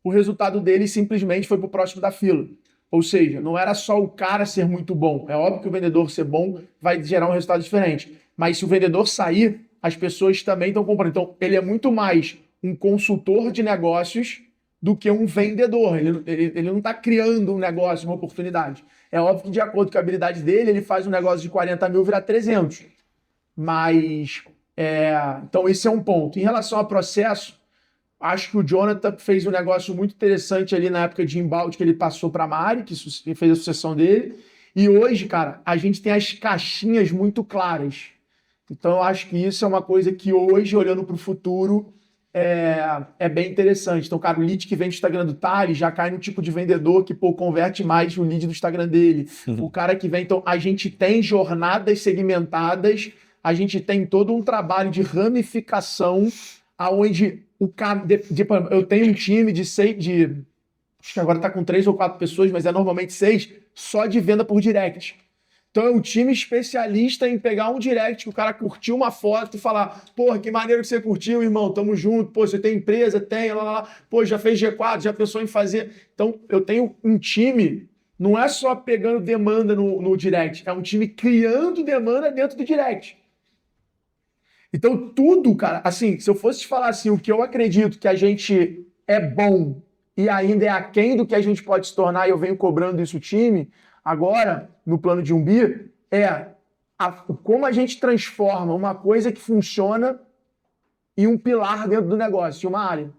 o resultado deles simplesmente foi para o próximo da fila. Ou seja, não era só o cara ser muito bom, é óbvio que o vendedor ser bom vai gerar um resultado diferente, mas se o vendedor sair, as pessoas também estão comprando. Então, ele é muito mais um consultor de negócios do que um vendedor. Ele não está criando um negócio, uma oportunidade. É óbvio que, de acordo com a habilidade dele, ele faz um negócio de 40 mil virar 300. Mas, então, esse é um ponto. Em relação ao processo, acho que o Jonathan fez um negócio muito interessante ali na época de embalde que ele passou para a Mari, que fez a sucessão dele. E hoje, cara, a gente tem as caixinhas muito claras. Então, eu acho que isso é uma coisa que hoje, olhando para o futuro, é bem interessante. Então, cara, o lead que vem do Instagram do Thales já cai no tipo de vendedor que, converte mais o lead do Instagram dele. O cara que vem... Então, a gente tem jornadas segmentadas, a gente tem todo um trabalho de ramificação aonde o cara... Eu tenho um time de 6... acho que agora está com 3 ou 4 pessoas, mas é normalmente 6, só de venda por direct. Então é um time especialista em pegar um direct que o cara curtiu uma foto e falar, porra, que maneiro que você curtiu, irmão, tamo junto, pô, você tem empresa, tem, lá, pô, já fez G4, já pensou em fazer. Então eu tenho um time, não é só pegando demanda no direct, é um time criando demanda dentro do direct. Então tudo, cara, assim, se eu fosse te falar assim, o que eu acredito que a gente é bom e ainda é aquém do que a gente pode se tornar, e eu venho cobrando isso o time, agora, no plano de 1B, como a gente transforma uma coisa que funciona em um pilar dentro do negócio, em uma área.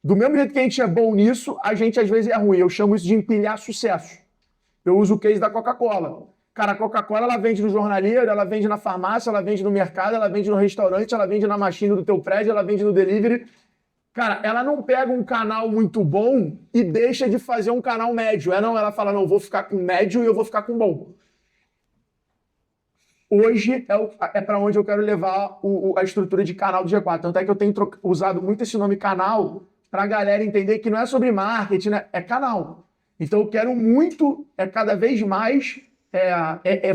Do mesmo jeito que a gente é bom nisso, a gente às vezes é ruim. Eu chamo isso de empilhar sucesso. Eu uso o case da Coca-Cola. Cara, a Coca-Cola ela vende no jornaleiro, ela vende na farmácia, ela vende no mercado, ela vende no restaurante, ela vende na machine do teu prédio, ela vende no delivery. Cara, ela não pega um canal muito bom e deixa de fazer um canal médio. Ela fala, não, eu vou ficar com médio e eu vou ficar com bom. Hoje é para onde eu quero levar a estrutura de canal do G4. Tanto é que eu tenho usado muito esse nome canal para a galera entender que não é sobre marketing, né? É canal. Então eu quero muito, cada vez mais,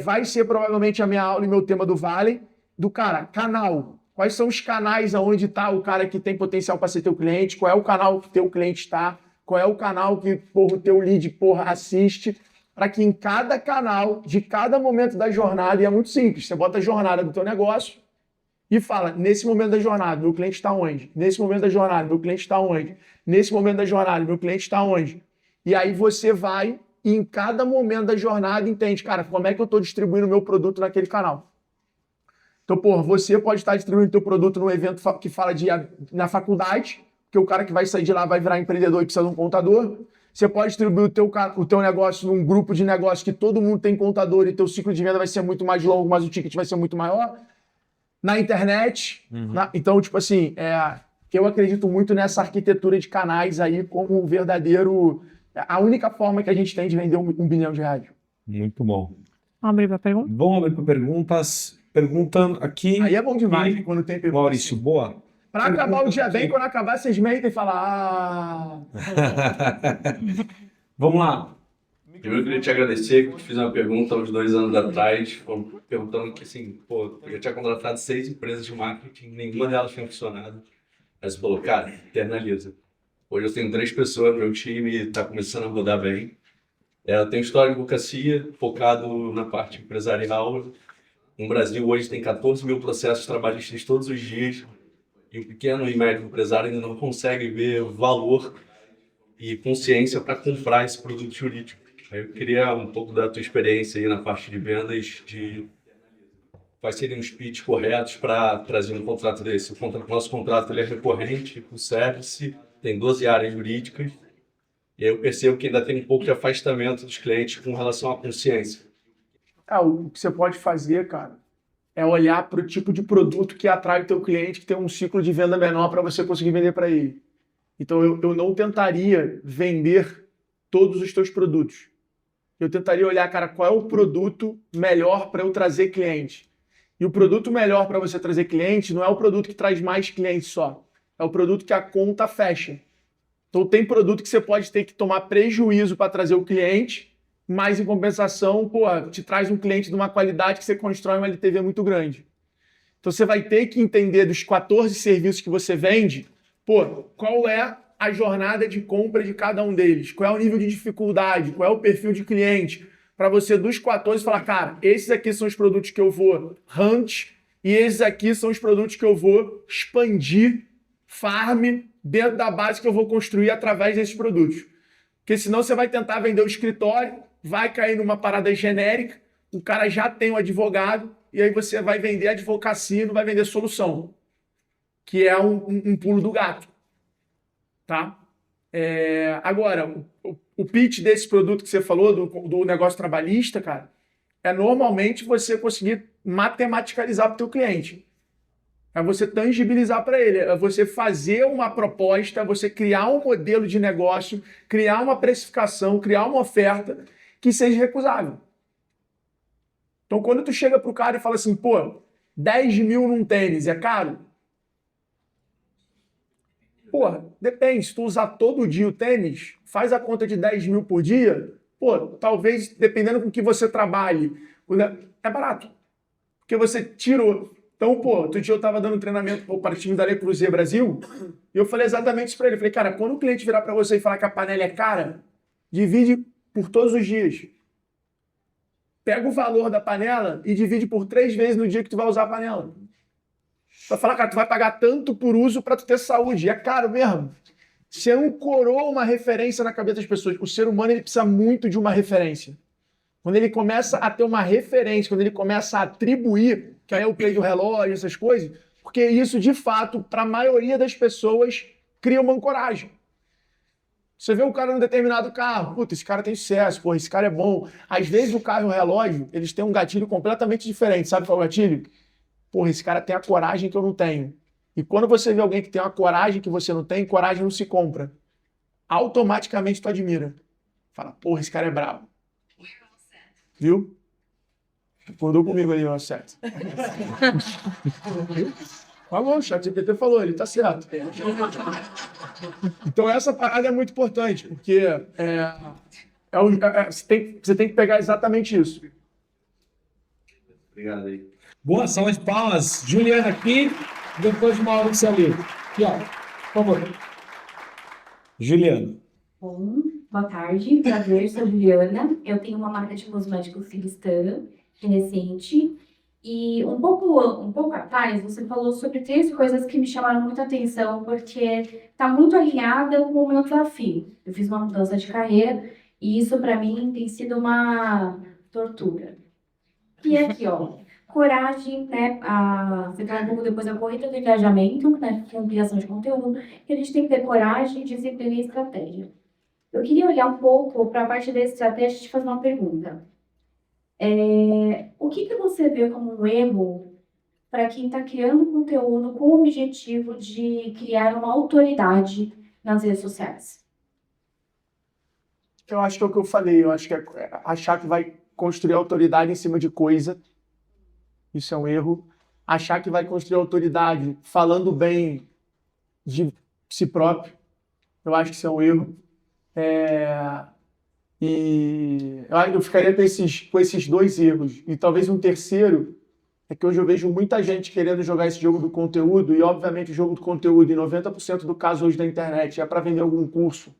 vai ser provavelmente a minha aula e meu tema do Vale, do cara, canal. Quais são os canais aonde está o cara que tem potencial para ser teu cliente? Qual é o canal que teu cliente está? Qual é o canal que o teu lead assiste? Para que em cada canal, de cada momento da jornada, e é muito simples, você bota a jornada do teu negócio e fala, nesse momento da jornada, meu cliente está onde? Nesse momento da jornada, meu cliente está onde? Nesse momento da jornada, meu cliente está onde? E aí você vai e em cada momento da jornada entende, cara, como é que eu estou distribuindo o meu produto naquele canal? Então, você pode estar distribuindo o teu produto num evento que fala na faculdade, porque o cara que vai sair de lá vai virar empreendedor e precisa de um contador. Você pode distribuir o teu negócio num grupo de negócio que todo mundo tem contador e teu ciclo de venda vai ser muito mais longo, mas o ticket vai ser muito maior. Na internet. Então, tipo assim, eu acredito muito nessa arquitetura de canais aí como a única forma que a gente tem de vender R$1 bilhão. Muito bom. Vamos abrir para perguntas? Vamos abrir para perguntas. Perguntando aqui. Aí é bom demais quando tem pergunta. Maurício, boa. Para acabar o dia bem, quando acabar, vocês mentem e falam. Vamos lá. Primeiro eu queria te agradecer, que eu te fiz uma pergunta há uns 2 anos atrás, perguntando que assim, pô, eu tinha contratado 6 empresas de marketing, nenhuma delas tinha funcionado. Aí você falou, cara, internaliza. Hoje eu tenho 3 pessoas, meu time está começando a rodar bem. Eu tenho história de advocacia, focado na parte empresarial. No Brasil hoje tem 14 mil processos trabalhistas todos os dias, e o pequeno e médio empresário ainda não consegue ver valor e consciência para comprar esse produto jurídico. Aí eu queria um pouco da tua experiência aí na parte de vendas, de quais seriam os pitches corretos para trazer um contrato desse. Nosso contrato ele é recorrente, com service, tem 12 áreas jurídicas, e aí eu percebo que ainda tem um pouco de afastamento dos clientes com relação à consciência. O que você pode fazer, cara, é olhar para o tipo de produto que atrai o teu cliente, que tem um ciclo de venda menor para você conseguir vender para ele. Então, eu não tentaria vender todos os teus produtos. Eu tentaria olhar, cara, qual é o produto melhor para eu trazer cliente. E o produto melhor para você trazer cliente não é o produto que traz mais clientes só. É o produto que a conta fecha. Então, tem produto que você pode ter que tomar prejuízo para trazer o cliente, mas em compensação, pô, te traz um cliente de uma qualidade que você constrói uma LTV muito grande. Então, você vai ter que entender dos 14 serviços que você vende, pô, qual é a jornada de compra de cada um deles? Qual é o nível de dificuldade? Qual é o perfil de cliente? Para você, dos 14, falar, cara, esses aqui são os produtos que eu vou hunt e esses aqui são os produtos que eu vou expandir, farm, dentro da base que eu vou construir através desses produtos. Porque senão você vai tentar vender o escritório, vai cair numa parada genérica, o cara já tem um advogado, e aí você vai vender advocacia e não vai vender solução, que é um pulo do gato. Tá? Agora, o pitch desse produto que você falou, do negócio trabalhista, cara, é normalmente você conseguir matematicalizar para o teu cliente. É você tangibilizar para ele, é você fazer uma proposta, você criar um modelo de negócio, criar uma precificação, criar uma oferta que seja recusável. Então, quando tu chega pro cara e fala assim, pô, 10 mil num tênis é caro? Porra, depende. Se tu usar todo dia o tênis, faz a conta de 10 mil por dia, pô, talvez, dependendo com o que você trabalhe, é barato. Porque você tirou. Então, pô, outro dia eu tava dando treinamento para o time da Le Creuset Brasil, e eu falei exatamente isso para ele. Eu falei, cara, quando o cliente virar para você e falar que a panela é cara, divide por todos os dias. Pega o valor da panela e divide por 3 vezes no dia que tu vai usar a panela. Vai falar, cara, tu vai pagar tanto por uso para tu ter saúde. É caro mesmo. Você ancorou uma referência na cabeça das pessoas. O ser humano ele precisa muito de uma referência. Quando ele começa a ter uma referência, quando ele começa a atribuir, que aí é o play do relógio, essas coisas, porque isso, de fato, para a maioria das pessoas, cria uma ancoragem. Você vê um cara num determinado carro, puta, esse cara tem sucesso, porra, esse cara é bom. Às vezes o carro e o relógio, eles têm um gatilho completamente diferente. Sabe qual é o gatilho? Porra, esse cara tem a coragem que eu não tenho. E quando você vê alguém que tem uma coragem que você não tem, coragem não se compra. Automaticamente tu admira. Fala, porra, esse cara é brabo. Viu? Acordou comigo ali, ó, certo. Falou, o ChatGPT falou, ele tá certo. Então essa parada é muito importante, porque você tem que pegar exatamente isso. Obrigado aí. Boa, salva de palmas. Juliana aqui, depois de Maurício ali. Aqui, ó, por favor. Juliana. Bom, boa tarde, prazer, sou Juliana. Eu tenho uma marca de cosméticos cristã, recente. E um pouco atrás, você falou sobre 3 coisas que me chamaram muita atenção, porque está muito alinhada com o meu desafio. Eu fiz uma mudança de carreira e isso, para mim, tem sido uma tortura. E aqui, ó, coragem, né? Você falou um pouco depois da corrida do engajamento, né? Com criação de conteúdo, que a gente tem que ter coragem, disciplina e estratégia. Eu queria olhar um pouco para a parte da estratégia e te fazer uma pergunta. O que você vê como um erro para quem está criando conteúdo com o objetivo de criar uma autoridade nas redes sociais? Eu acho que é o que eu falei, eu acho que é achar que vai construir autoridade em cima de coisa, isso é um erro. Achar que vai construir autoridade falando bem de si próprio, eu acho que isso é um erro. E eu ficaria com esses dois erros. E talvez um terceiro é que hoje eu vejo muita gente querendo jogar esse jogo do conteúdo, e obviamente o jogo do conteúdo, em 90% do caso hoje da internet, é para vender algum curso,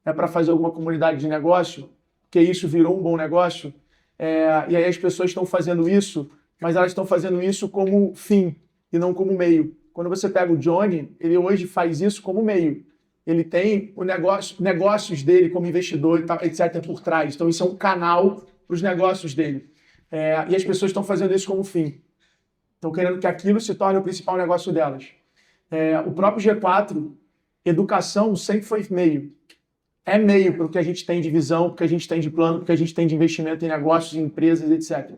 é para fazer alguma comunidade de negócio, que isso virou um bom negócio. E aí as pessoas estão fazendo isso, mas elas estão fazendo isso como fim e não como meio. Quando você pega o Johnny, ele hoje faz isso como meio. Ele tem negócios dele como investidor, e tal, etc., por trás. Então, isso é um canal para os negócios dele. E as pessoas estão fazendo isso como fim. Estão querendo que aquilo se torne o principal negócio delas. O próprio G4, educação sempre foi meio. É meio para o que a gente tem de visão, para o que a gente tem de plano, para o que a gente tem de investimento em negócios, em empresas, etc.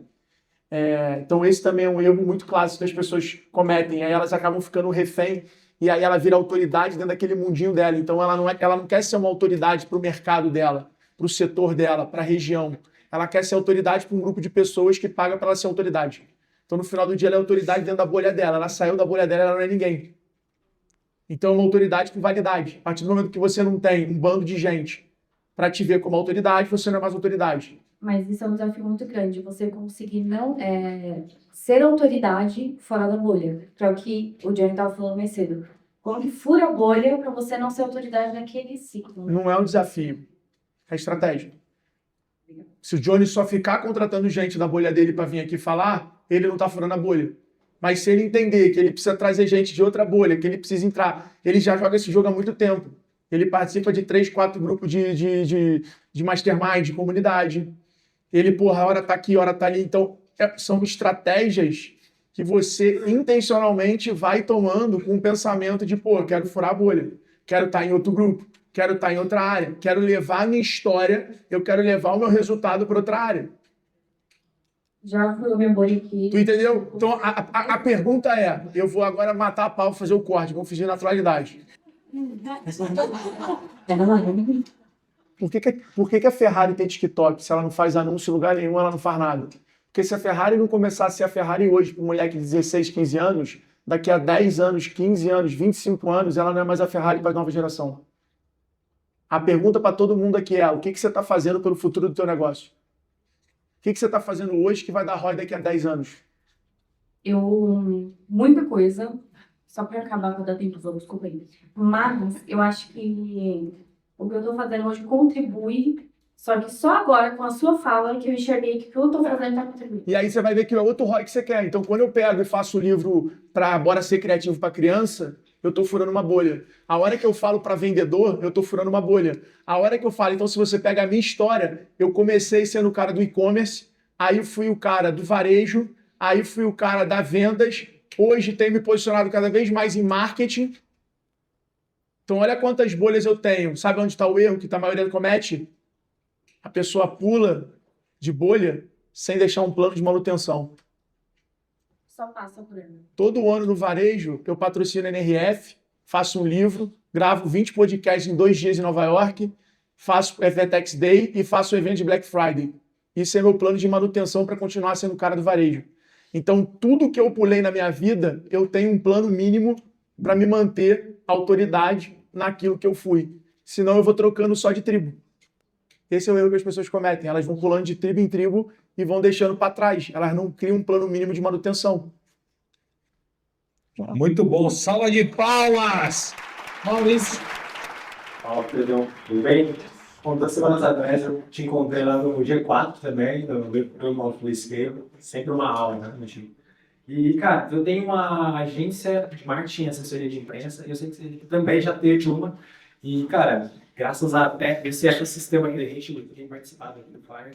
Então, esse também é um erro muito clássico que as pessoas cometem. Aí elas acabam ficando refém e aí ela vira autoridade dentro daquele mundinho dela. Então, ela não quer ser uma autoridade para o mercado dela, para o setor dela, para a região. Ela quer ser autoridade para um grupo de pessoas que paga para ela ser autoridade. Então, no final do dia, ela é autoridade dentro da bolha dela. Ela saiu da bolha dela, ela não é ninguém. Então, é uma autoridade com validade. A partir do momento que você não tem um bando de gente para te ver como autoridade, você não é mais autoridade. Mas isso é um desafio muito grande, você conseguir não ser autoridade fora da bolha. Que é o que o Johnny estava falando mais cedo. Como que fura a bolha para você não ser autoridade naquele ciclo. Não é um desafio, é estratégia. Se o Johnny só ficar contratando gente da bolha dele para vir aqui falar, ele não está furando a bolha. Mas se ele entender que ele precisa trazer gente de outra bolha, que ele precisa entrar, ele já joga esse jogo há muito tempo. Ele participa de 3, 4 grupos de mastermind, de comunidade. Ele, a hora tá aqui, a hora tá ali. Então, são estratégias que você intencionalmente vai tomando com o pensamento de, quero furar a bolha, quero estar em outro grupo, quero estar em outra área, quero levar a minha história, eu quero levar o meu resultado para outra área. Já furou minha bolha aqui. Tu entendeu? Então, a pergunta é, eu vou agora matar a pau e fazer o corte, vou fingir naturalidade. Por que a Ferrari tem TikTok? Se ela não faz anúncio em lugar nenhum, ela não faz nada. Porque se a Ferrari não começar a ser a Ferrari hoje para um moleque de 16, 15 anos, daqui a 10 anos, 15 anos, 25 anos, ela não é mais a Ferrari para a nova geração. A pergunta para todo mundo aqui é, o que você está fazendo pelo futuro do teu negócio? O que você está fazendo hoje que vai dar ROI daqui a 10 anos? Muita coisa, só para acabar para dar tempo, desculpa aí. Mas eu acho que o que eu estou fazendo hoje contribui, só que só agora, com a sua fala, que eu enxerguei que o que eu estou fazendo está contribuindo. E aí você vai ver que é outro ROI que você quer. Então, quando eu pego e faço o livro para Bora Ser Criativo para Criança, eu estou furando uma bolha. A hora que eu falo para vendedor, eu estou furando uma bolha. A hora que eu falo, então, se você pega a minha história, eu comecei sendo o cara do e-commerce, aí fui o cara do varejo, aí fui o cara da vendas, hoje tenho me posicionado cada vez mais em marketing. Então, olha quantas bolhas eu tenho. Sabe onde está o erro que a maioria comete? A pessoa pula de bolha sem deixar um plano de manutenção. Só passa por ele. Todo ano no varejo, eu patrocino a NRF, faço um livro, gravo 20 podcasts em 2 dias em Nova York, faço o FTX Day e faço o evento de Black Friday. Isso é meu plano de manutenção para continuar sendo o cara do varejo. Então, tudo que eu pulei na minha vida, eu tenho um plano mínimo para me manter autoridade naquilo que eu fui. Senão eu vou trocando só de tribo. Esse é o erro que as pessoas cometem. Elas vão pulando de tribo em tribo e vão deixando para trás. Elas não criam um plano mínimo de manutenção. Muito bom. Salva de palmas! Maurício. Fala, Pedrão. Tudo bem? Bom, 2 semanas atrás eu te encontrei lá no G4 também, no programa Full Scale. Sempre uma aula, né, meu time? E, cara, eu tenho uma agência de marketing e assessoria de imprensa, e eu sei que você também já teve uma. E, cara, graças a até esse ecossistema que a gente tem participado aqui do Fire,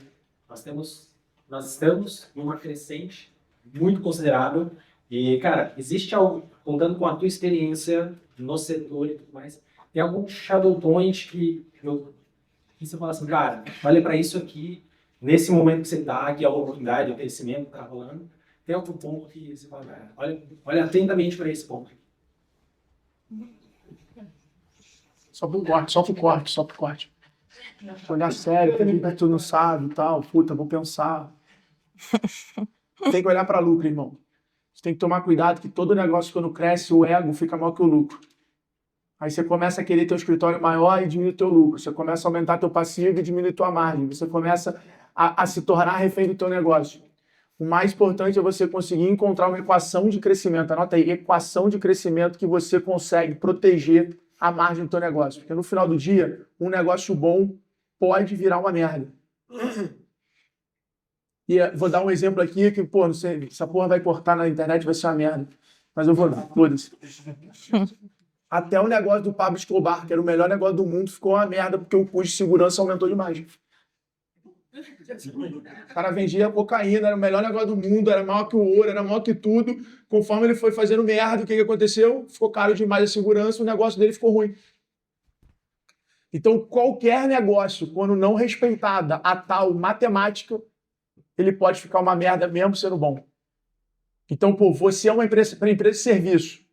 nós estamos numa crescente muito considerável. E, cara, existe algo, contando com a tua experiência no setor e tudo mais, tem algum shadow point que você fala assim, cara, olha para isso aqui, nesse momento que você está, que é a oportunidade, o crescimento que está rolando, tem algum ponto que você fala, cara, olha atentamente para esse ponto. Só pro corte. Olhar sério, que tu não sabe e tal, puta, vou pensar. Tem que olhar para lucro, irmão. Você tem que tomar cuidado que todo negócio, quando cresce, o ego fica maior que o lucro. Aí você começa a querer ter um escritório maior e diminui teu lucro. Você começa a aumentar teu passivo e diminui tua margem. Você começa a se tornar refém do teu negócio. O mais importante é você conseguir encontrar uma equação de crescimento. Anota aí, equação de crescimento que você consegue proteger a margem do teu negócio. Porque no final do dia, um negócio bom pode virar uma merda. E vou dar um exemplo aqui que, pô, não sei, essa porra vai cortar na internet, vai ser uma merda. Mas eu vou dar, foda-se. Até o negócio do Pablo Escobar, que era o melhor negócio do mundo, ficou uma merda porque o custo de segurança aumentou demais. O cara vendia cocaína, era o melhor negócio do mundo, era maior que o ouro, era maior que tudo. Conforme ele foi fazendo merda, o que aconteceu? Ficou caro demais a segurança, o negócio dele ficou ruim. Então, qualquer negócio, quando não respeitada a tal matemática, ele pode ficar uma merda mesmo sendo bom. Então, pô, você é uma empresa de serviço.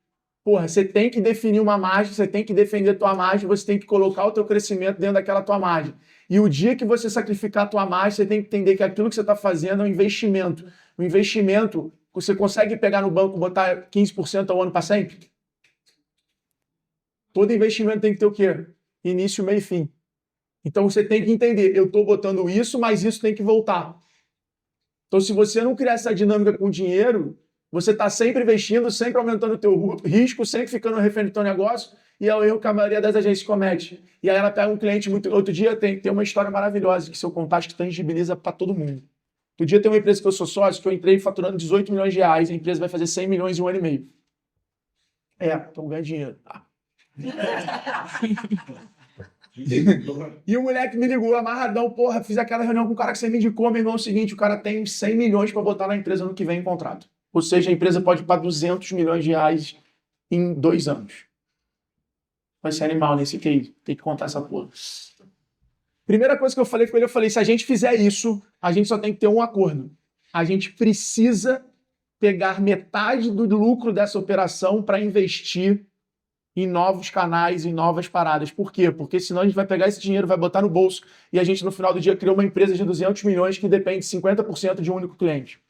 Porra, você tem que definir uma margem, você tem que defender a tua margem, você tem que colocar o teu crescimento dentro daquela tua margem. E o dia que você sacrificar a tua margem, você tem que entender que aquilo que você está fazendo é um investimento. O investimento, você consegue pegar no banco e botar 15% ao ano para sempre? Todo investimento tem que ter o quê? Início, meio e fim. Então você tem que entender, eu estou botando isso, mas isso tem que voltar. Então se você não criar essa dinâmica com o dinheiro, você está sempre investindo, sempre aumentando o teu risco, sempre ficando refém do teu negócio, e é o erro que a maioria das agências comete. E aí ela pega um cliente muito... Outro dia tem uma história maravilhosa, que se eu contar, acho que tangibiliza para todo mundo. Outro dia tem uma empresa que eu sou sócio, que eu entrei faturando 18 milhões de reais, a empresa vai fazer 100 milhões em 1 ano e meio. Então ganha dinheiro. E o moleque me ligou, amarradão, porra, fiz aquela reunião com o cara que você me indicou, meu irmão, é o seguinte, o cara tem 100 milhões para botar na empresa no que vem em contrato. Ou seja, a empresa pode ir para 200 milhões de reais em 2 anos. Vai ser animal nesse case, tem que contar essa porra. Primeira coisa que eu falei com ele, eu falei, se a gente fizer isso, a gente só tem que ter um acordo. A gente precisa pegar metade do lucro dessa operação para investir em novos canais, em novas paradas. Por quê? Porque senão a gente vai pegar esse dinheiro, vai botar no bolso e a gente no final do dia criou uma empresa de 200 milhões que depende 50% de um único cliente.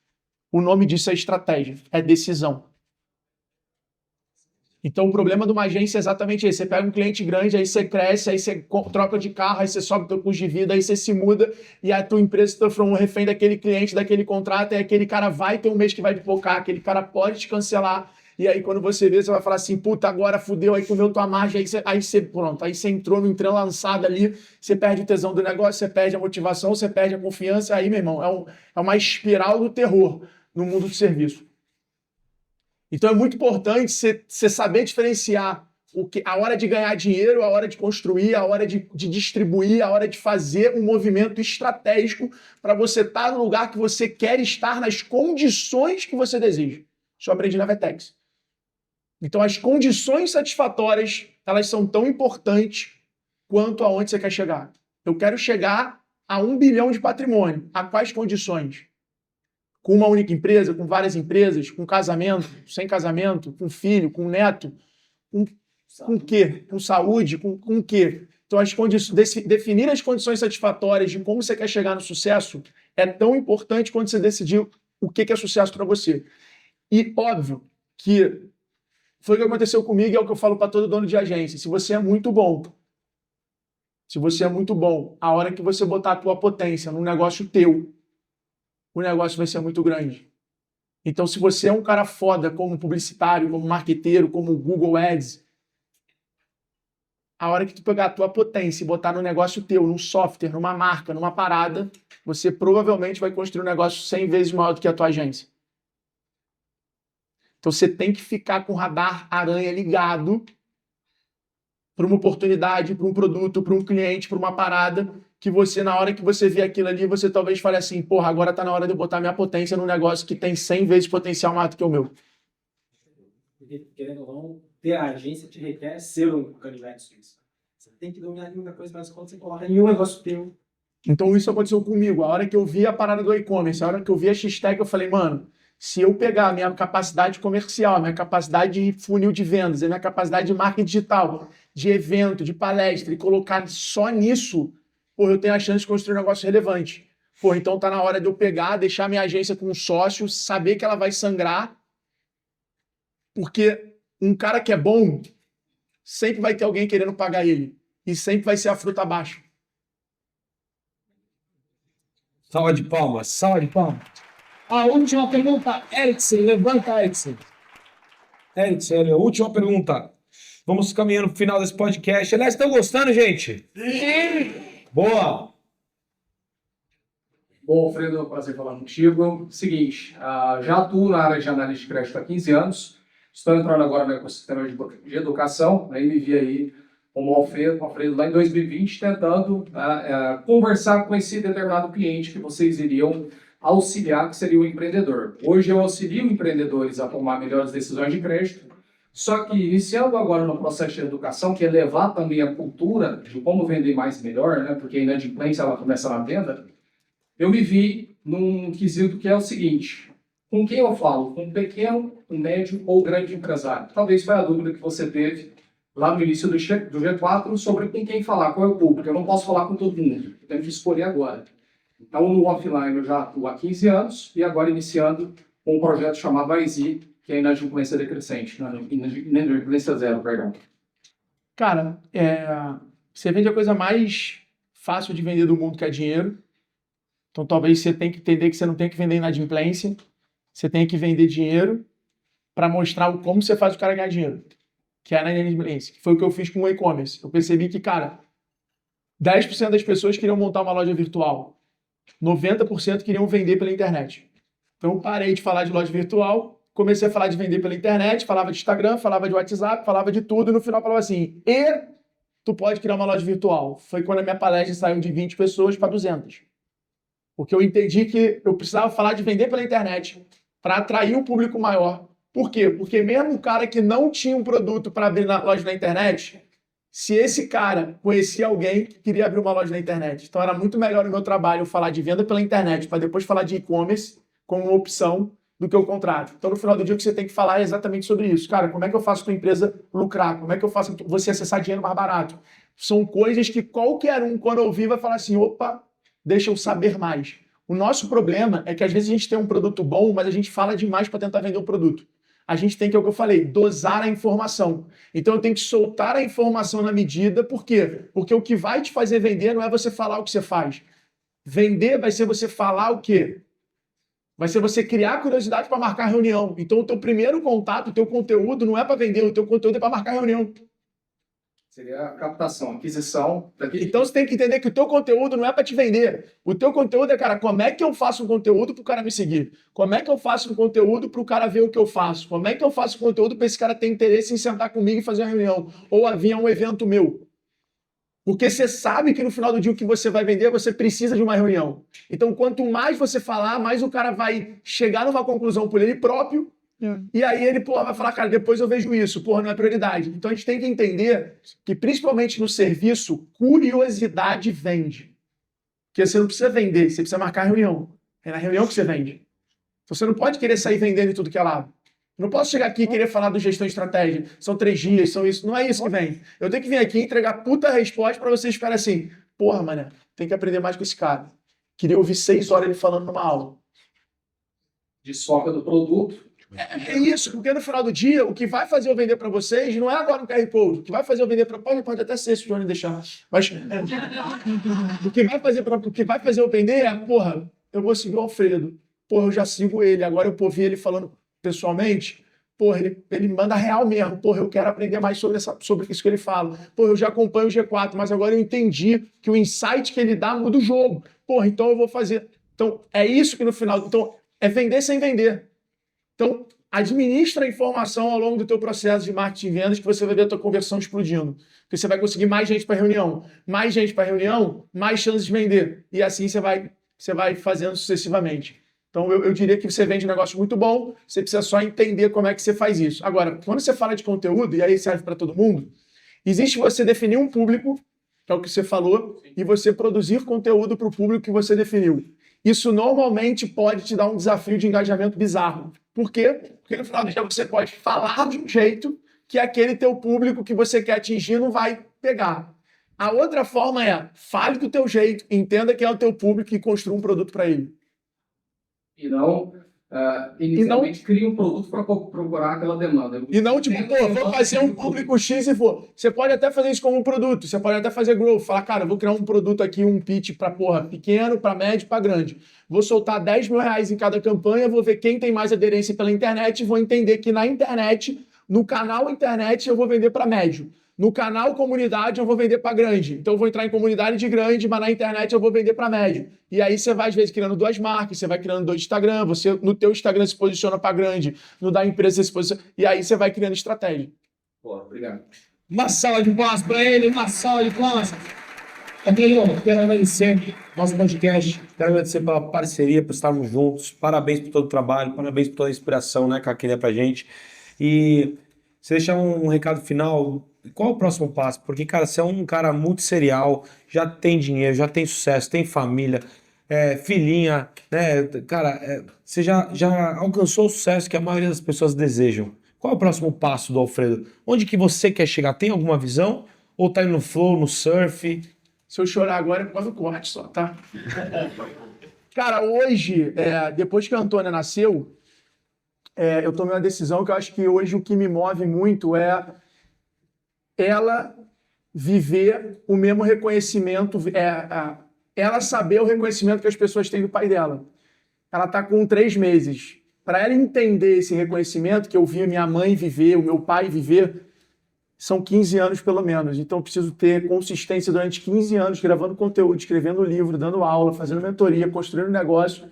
O nome disso é estratégia, é decisão. Então o problema de uma agência é exatamente esse. Você pega um cliente grande, aí você cresce, aí você troca de carro, aí você sobe o teu custo de vida, aí você se muda e a tua empresa se tornou um refém daquele cliente, daquele contrato, e aquele cara vai ter um mês que vai pipocar, aquele cara pode te cancelar. E aí, quando você vê, você vai falar assim, puta, agora fudeu, aí comeu tua margem, aí você entrou no entrelaçado ali, você perde o tesão do negócio, você perde a motivação, você perde a confiança, aí, meu irmão, é uma espiral do terror no mundo do serviço. Então é muito importante você saber diferenciar a hora de ganhar dinheiro, a hora de construir, a hora de distribuir, a hora de fazer um movimento estratégico para você estar no lugar que você quer estar, nas condições que você deseja. Isso eu aprendi na Vetex. Então, as condições satisfatórias, elas são tão importantes quanto aonde você quer chegar. Eu quero chegar a 1 bilhão de patrimônio. A quais condições? Com uma única empresa, com várias empresas, com casamento, sem casamento, com filho, com neto, com o quê? Com saúde, com o quê? Então, definir as condições satisfatórias de como você quer chegar no sucesso é tão importante quanto você decidir o que é sucesso para você. E óbvio que foi o que aconteceu comigo e é o que eu falo para todo dono de agência. Se você é muito bom, a hora que você botar a tua potência num negócio teu, o negócio vai ser muito grande. Então, se você é um cara foda como publicitário, como marqueteiro, como Google Ads, a hora que tu pegar a tua potência e botar no negócio teu, num software, numa marca, numa parada, você provavelmente vai construir um negócio 100 vezes maior do que a tua agência. Então você tem que ficar com o radar aranha ligado para uma oportunidade, para um produto, para um cliente, para uma parada, que você, na hora que você vê aquilo ali, você talvez fale assim, porra, agora tá na hora de eu botar minha potência num negócio que tem 100 vezes potencial maior do que o meu. Porque, querendo ou não, ter a agência te requer ser um canivete suíço. Você tem que dominar muita coisa, mas quando você coloca em um negócio teu... Então isso aconteceu comigo. A hora que eu vi a parada do e-commerce, a hora que eu vi a X-Tag, eu falei, mano, se eu pegar a minha capacidade comercial, a minha capacidade de funil de vendas, a minha capacidade de marketing digital, de evento, de palestra, e colocar só nisso, pô, eu tenho a chance de construir um negócio relevante. Pô, então tá na hora de eu pegar, deixar minha agência com um sócio, saber que ela vai sangrar, porque um cara que é bom, sempre vai ter alguém querendo pagar ele. E sempre vai ser a fruta abaixo. Salva de palmas, salva de palmas. A última pergunta, Eriksen, levanta, Eriksen. Eriksen, a última pergunta. Vamos caminhando pro final desse podcast. Aliás, estão gostando, gente? Sim! Boa! Bom, Alfredo, é um prazer falar contigo. Seguinte, já atuo na área de análise de crédito há 15 anos. Estou entrando agora no ecossistema de educação. Aí me vi aí como Alfredo lá em 2020, tentando conversar com esse determinado cliente que vocês iriam auxiliar, que seria o empreendedor. Hoje eu auxilio empreendedores a tomar melhores decisões de crédito, só que iniciando agora no processo de educação, que é levar também a cultura de como vender mais e melhor, né? Porque a inadimplência ela começa na venda, eu me vi num quesito que é o seguinte: com quem eu falo? Com um pequeno, um médio ou grande empresário? Talvez foi a dúvida que você teve lá no início do G4 sobre com quem falar, qual é o público. Eu não posso falar com todo mundo, eu tenho que escolher agora. Então, no offline eu já atuo há 15 anos e agora iniciando um projeto chamado AISI, que é inadimplência decrescente, inadimplência zero, perdão. Cara, você vende a coisa mais fácil de vender do mundo, que é dinheiro. Então, talvez você tenha que entender que você não tem que vender inadimplência, você tem que vender dinheiro para mostrar como você faz o cara ganhar dinheiro, que é a inadimplência, que foi o que eu fiz com o e-commerce. Eu percebi que, cara, 10% das pessoas queriam montar uma loja virtual, 90% queriam vender pela internet. Então, eu parei de falar de loja virtual, comecei a falar de vender pela internet, falava de Instagram, falava de WhatsApp, falava de tudo, e no final falava assim, tu pode criar uma loja virtual. Foi quando a minha palestra saiu de 20 pessoas para 200. Porque eu entendi que eu precisava falar de vender pela internet para atrair um público maior. Por quê? Porque mesmo o cara que não tinha um produto para abrir na loja na internet, se esse cara conhecia alguém que queria abrir uma loja na internet, então era muito melhor no meu trabalho falar de venda pela internet para depois falar de e-commerce como uma opção do que o contrário. Então, no final do dia, o que você tem que falar é exatamente sobre isso. Cara, como é que eu faço a tua empresa lucrar? Como é que eu faço você acessar dinheiro mais barato? São coisas que qualquer um, quando ouvir, vai falar assim, opa, deixa eu saber mais. O nosso problema é que às vezes a gente tem um produto bom, mas a gente fala demais para tentar vender o produto. A gente tem que, é o que eu falei, dosar a informação. Então eu tenho que soltar a informação na medida, por quê? Porque o que vai te fazer vender não é você falar o que você faz. Vender vai ser você falar o quê? Vai ser você criar curiosidade para marcar reunião. Então o teu primeiro contato, o teu conteúdo não é para vender, o teu conteúdo é para marcar reunião. Seria a captação, aquisição. Então você tem que entender que o teu conteúdo não é para te vender. O teu conteúdo é, cara, como é que eu faço um conteúdo para o cara me seguir? Como é que eu faço um conteúdo para o cara ver o que eu faço? Como é que eu faço um conteúdo para esse cara ter interesse em sentar comigo e fazer uma reunião? Ou vir a um evento meu? Porque você sabe que no final do dia o que você vai vender, você precisa de uma reunião. Então, quanto mais você falar, mais o cara vai chegar numa conclusão por ele próprio. E aí ele vai falar, cara, depois eu vejo isso. Porra, não é prioridade. Então a gente tem que entender que, principalmente no serviço, curiosidade vende. Porque você não precisa vender, você precisa marcar reunião. É na reunião que você vende. Então, você não pode querer sair vendendo em tudo que é lado. Eu não posso chegar aqui e querer falar do gestão de estratégia. São 3 dias, são isso. Não é isso que vem. Eu tenho que vir aqui e entregar puta resposta pra você esperar assim. Porra, mané, tem que aprender mais com esse cara. Queria ouvir 6 horas ele falando numa aula. Desfoca do produto. É isso, porque no final do dia, o que vai fazer eu vender para vocês não é agora um QR Code. O que vai fazer eu vender para... Pode até ser, se o Johnny deixar. Mas o que vai fazer eu vender é, porra, eu vou seguir o Alfredo. Porra, eu já sigo ele. Agora eu vi ele falando pessoalmente. Porra, ele manda real mesmo. Porra, eu quero aprender mais sobre isso que ele fala. Porra, eu já acompanho o G4, mas agora eu entendi que o insight que ele dá muda o jogo. Porra, então eu vou fazer. Então, é isso que no final... Então, é vender sem vender. Então, administra a informação ao longo do teu processo de marketing e vendas que você vai ver a tua conversão explodindo. Porque você vai conseguir mais gente para reunião. Mais gente para reunião, mais chances de vender. E assim você vai fazendo sucessivamente. Então, eu diria que você vende um negócio muito bom, você precisa só entender como é que você faz isso. Agora, quando você fala de conteúdo, e aí serve para todo mundo, existe você definir um público, que é o que você falou, e você produzir conteúdo para o público que você definiu. Isso normalmente pode te dar um desafio de engajamento bizarro. Por quê? Porque no final do dia você pode falar de um jeito que aquele teu público que você quer atingir não vai pegar. A outra forma é, fale do teu jeito, entenda quem é o teu público e construa um produto para ele. E não inicialmente cria um produto para procurar aquela demanda. E não, tipo, pô, vou fazer um público X e for. Você pode até fazer isso como um produto, você pode até fazer growth. Falar, cara, eu vou criar um produto aqui, um pitch pra, porra, pequeno, pra médio, pra grande. Vou soltar 10 mil reais em cada campanha, vou ver quem tem mais aderência pela internet e vou entender que na internet, no canal internet, eu vou vender pra médio. No canal comunidade, eu vou vender para grande. Então, eu vou entrar em comunidade de grande, mas na internet eu vou vender para médio. E aí, você vai, às vezes, criando 2 marcas, você vai criando 2 Instagram, você, no teu Instagram, se posiciona para grande, no da empresa, você se posiciona... E aí, você vai criando estratégia. Pô, obrigado. Uma salva de palmas para ele, uma salva de palmas. Camilo, quero agradecer nosso podcast, quero agradecer pela parceria, por estarmos juntos. Parabéns por todo o trabalho, parabéns por toda a inspiração, né, que a é pra gente. E se deixar um recado final, qual é o próximo passo? Porque, cara, você é um cara multisserial, já tem dinheiro, já tem sucesso, tem família, filhinha, né? Cara, você já alcançou o sucesso que a maioria das pessoas desejam. Qual é o próximo passo do Alfredo? Onde que você quer chegar? Tem alguma visão? Ou tá indo no flow, no surf? Se eu chorar agora é por causa do corte só, tá? Cara, hoje, depois que a Antônia nasceu, eu tomei uma decisão que eu acho que hoje o que me move muito é ela viver o mesmo reconhecimento, ela saber o reconhecimento que as pessoas têm do pai dela. Ela está com 3 meses. Para ela entender esse reconhecimento que eu vi a minha mãe viver, o meu pai viver, são 15 anos pelo menos. Então eu preciso ter consistência durante 15 anos gravando conteúdo, escrevendo livro, dando aula, fazendo mentoria, construindo negócio,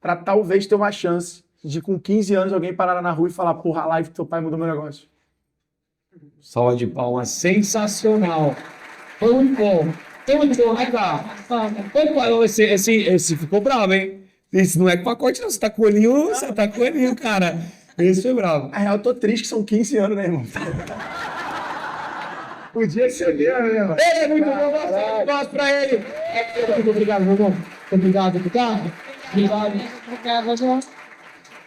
para talvez ter uma chance de com 15 anos alguém parar na rua e falar, porra, a live que teu pai mudou meu negócio. Salva de palmas, sensacional. Muito bom, né, cara? Esse ficou bravo, hein? Esse não é pacote, não. Você tá com o olhinho, cara. Esse foi bravo. Na real, eu tô triste que são 15 anos, né, irmão? Podia ser mesmo, né, mano? Ele é muito bom, palmas pra ele. Muito obrigado, meu irmão. Muito obrigado, Ricardo. Obrigada, João.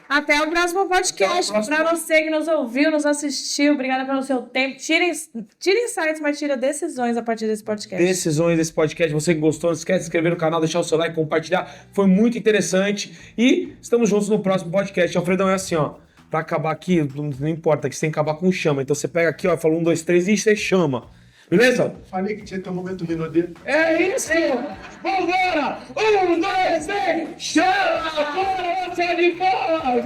Até o próximo podcast. Para você que nos ouviu, nos assistiu, obrigada pelo seu tempo. Tira insights, mas tira decisões a partir desse podcast. Decisões desse podcast. Você que gostou, não esquece de se inscrever no canal, deixar o seu like, compartilhar. Foi muito interessante. E estamos juntos no próximo podcast. Alfredão, é assim, ó. Pra acabar aqui, não importa, que você tem que acabar com chama. Então você pega aqui, ó, fala 1, 2, 3 e você chama. Beleza? Falei que tinha que ter um momento Rinodê. É isso! Vambora! 1, 2, 3, chama! Bora, você de fora!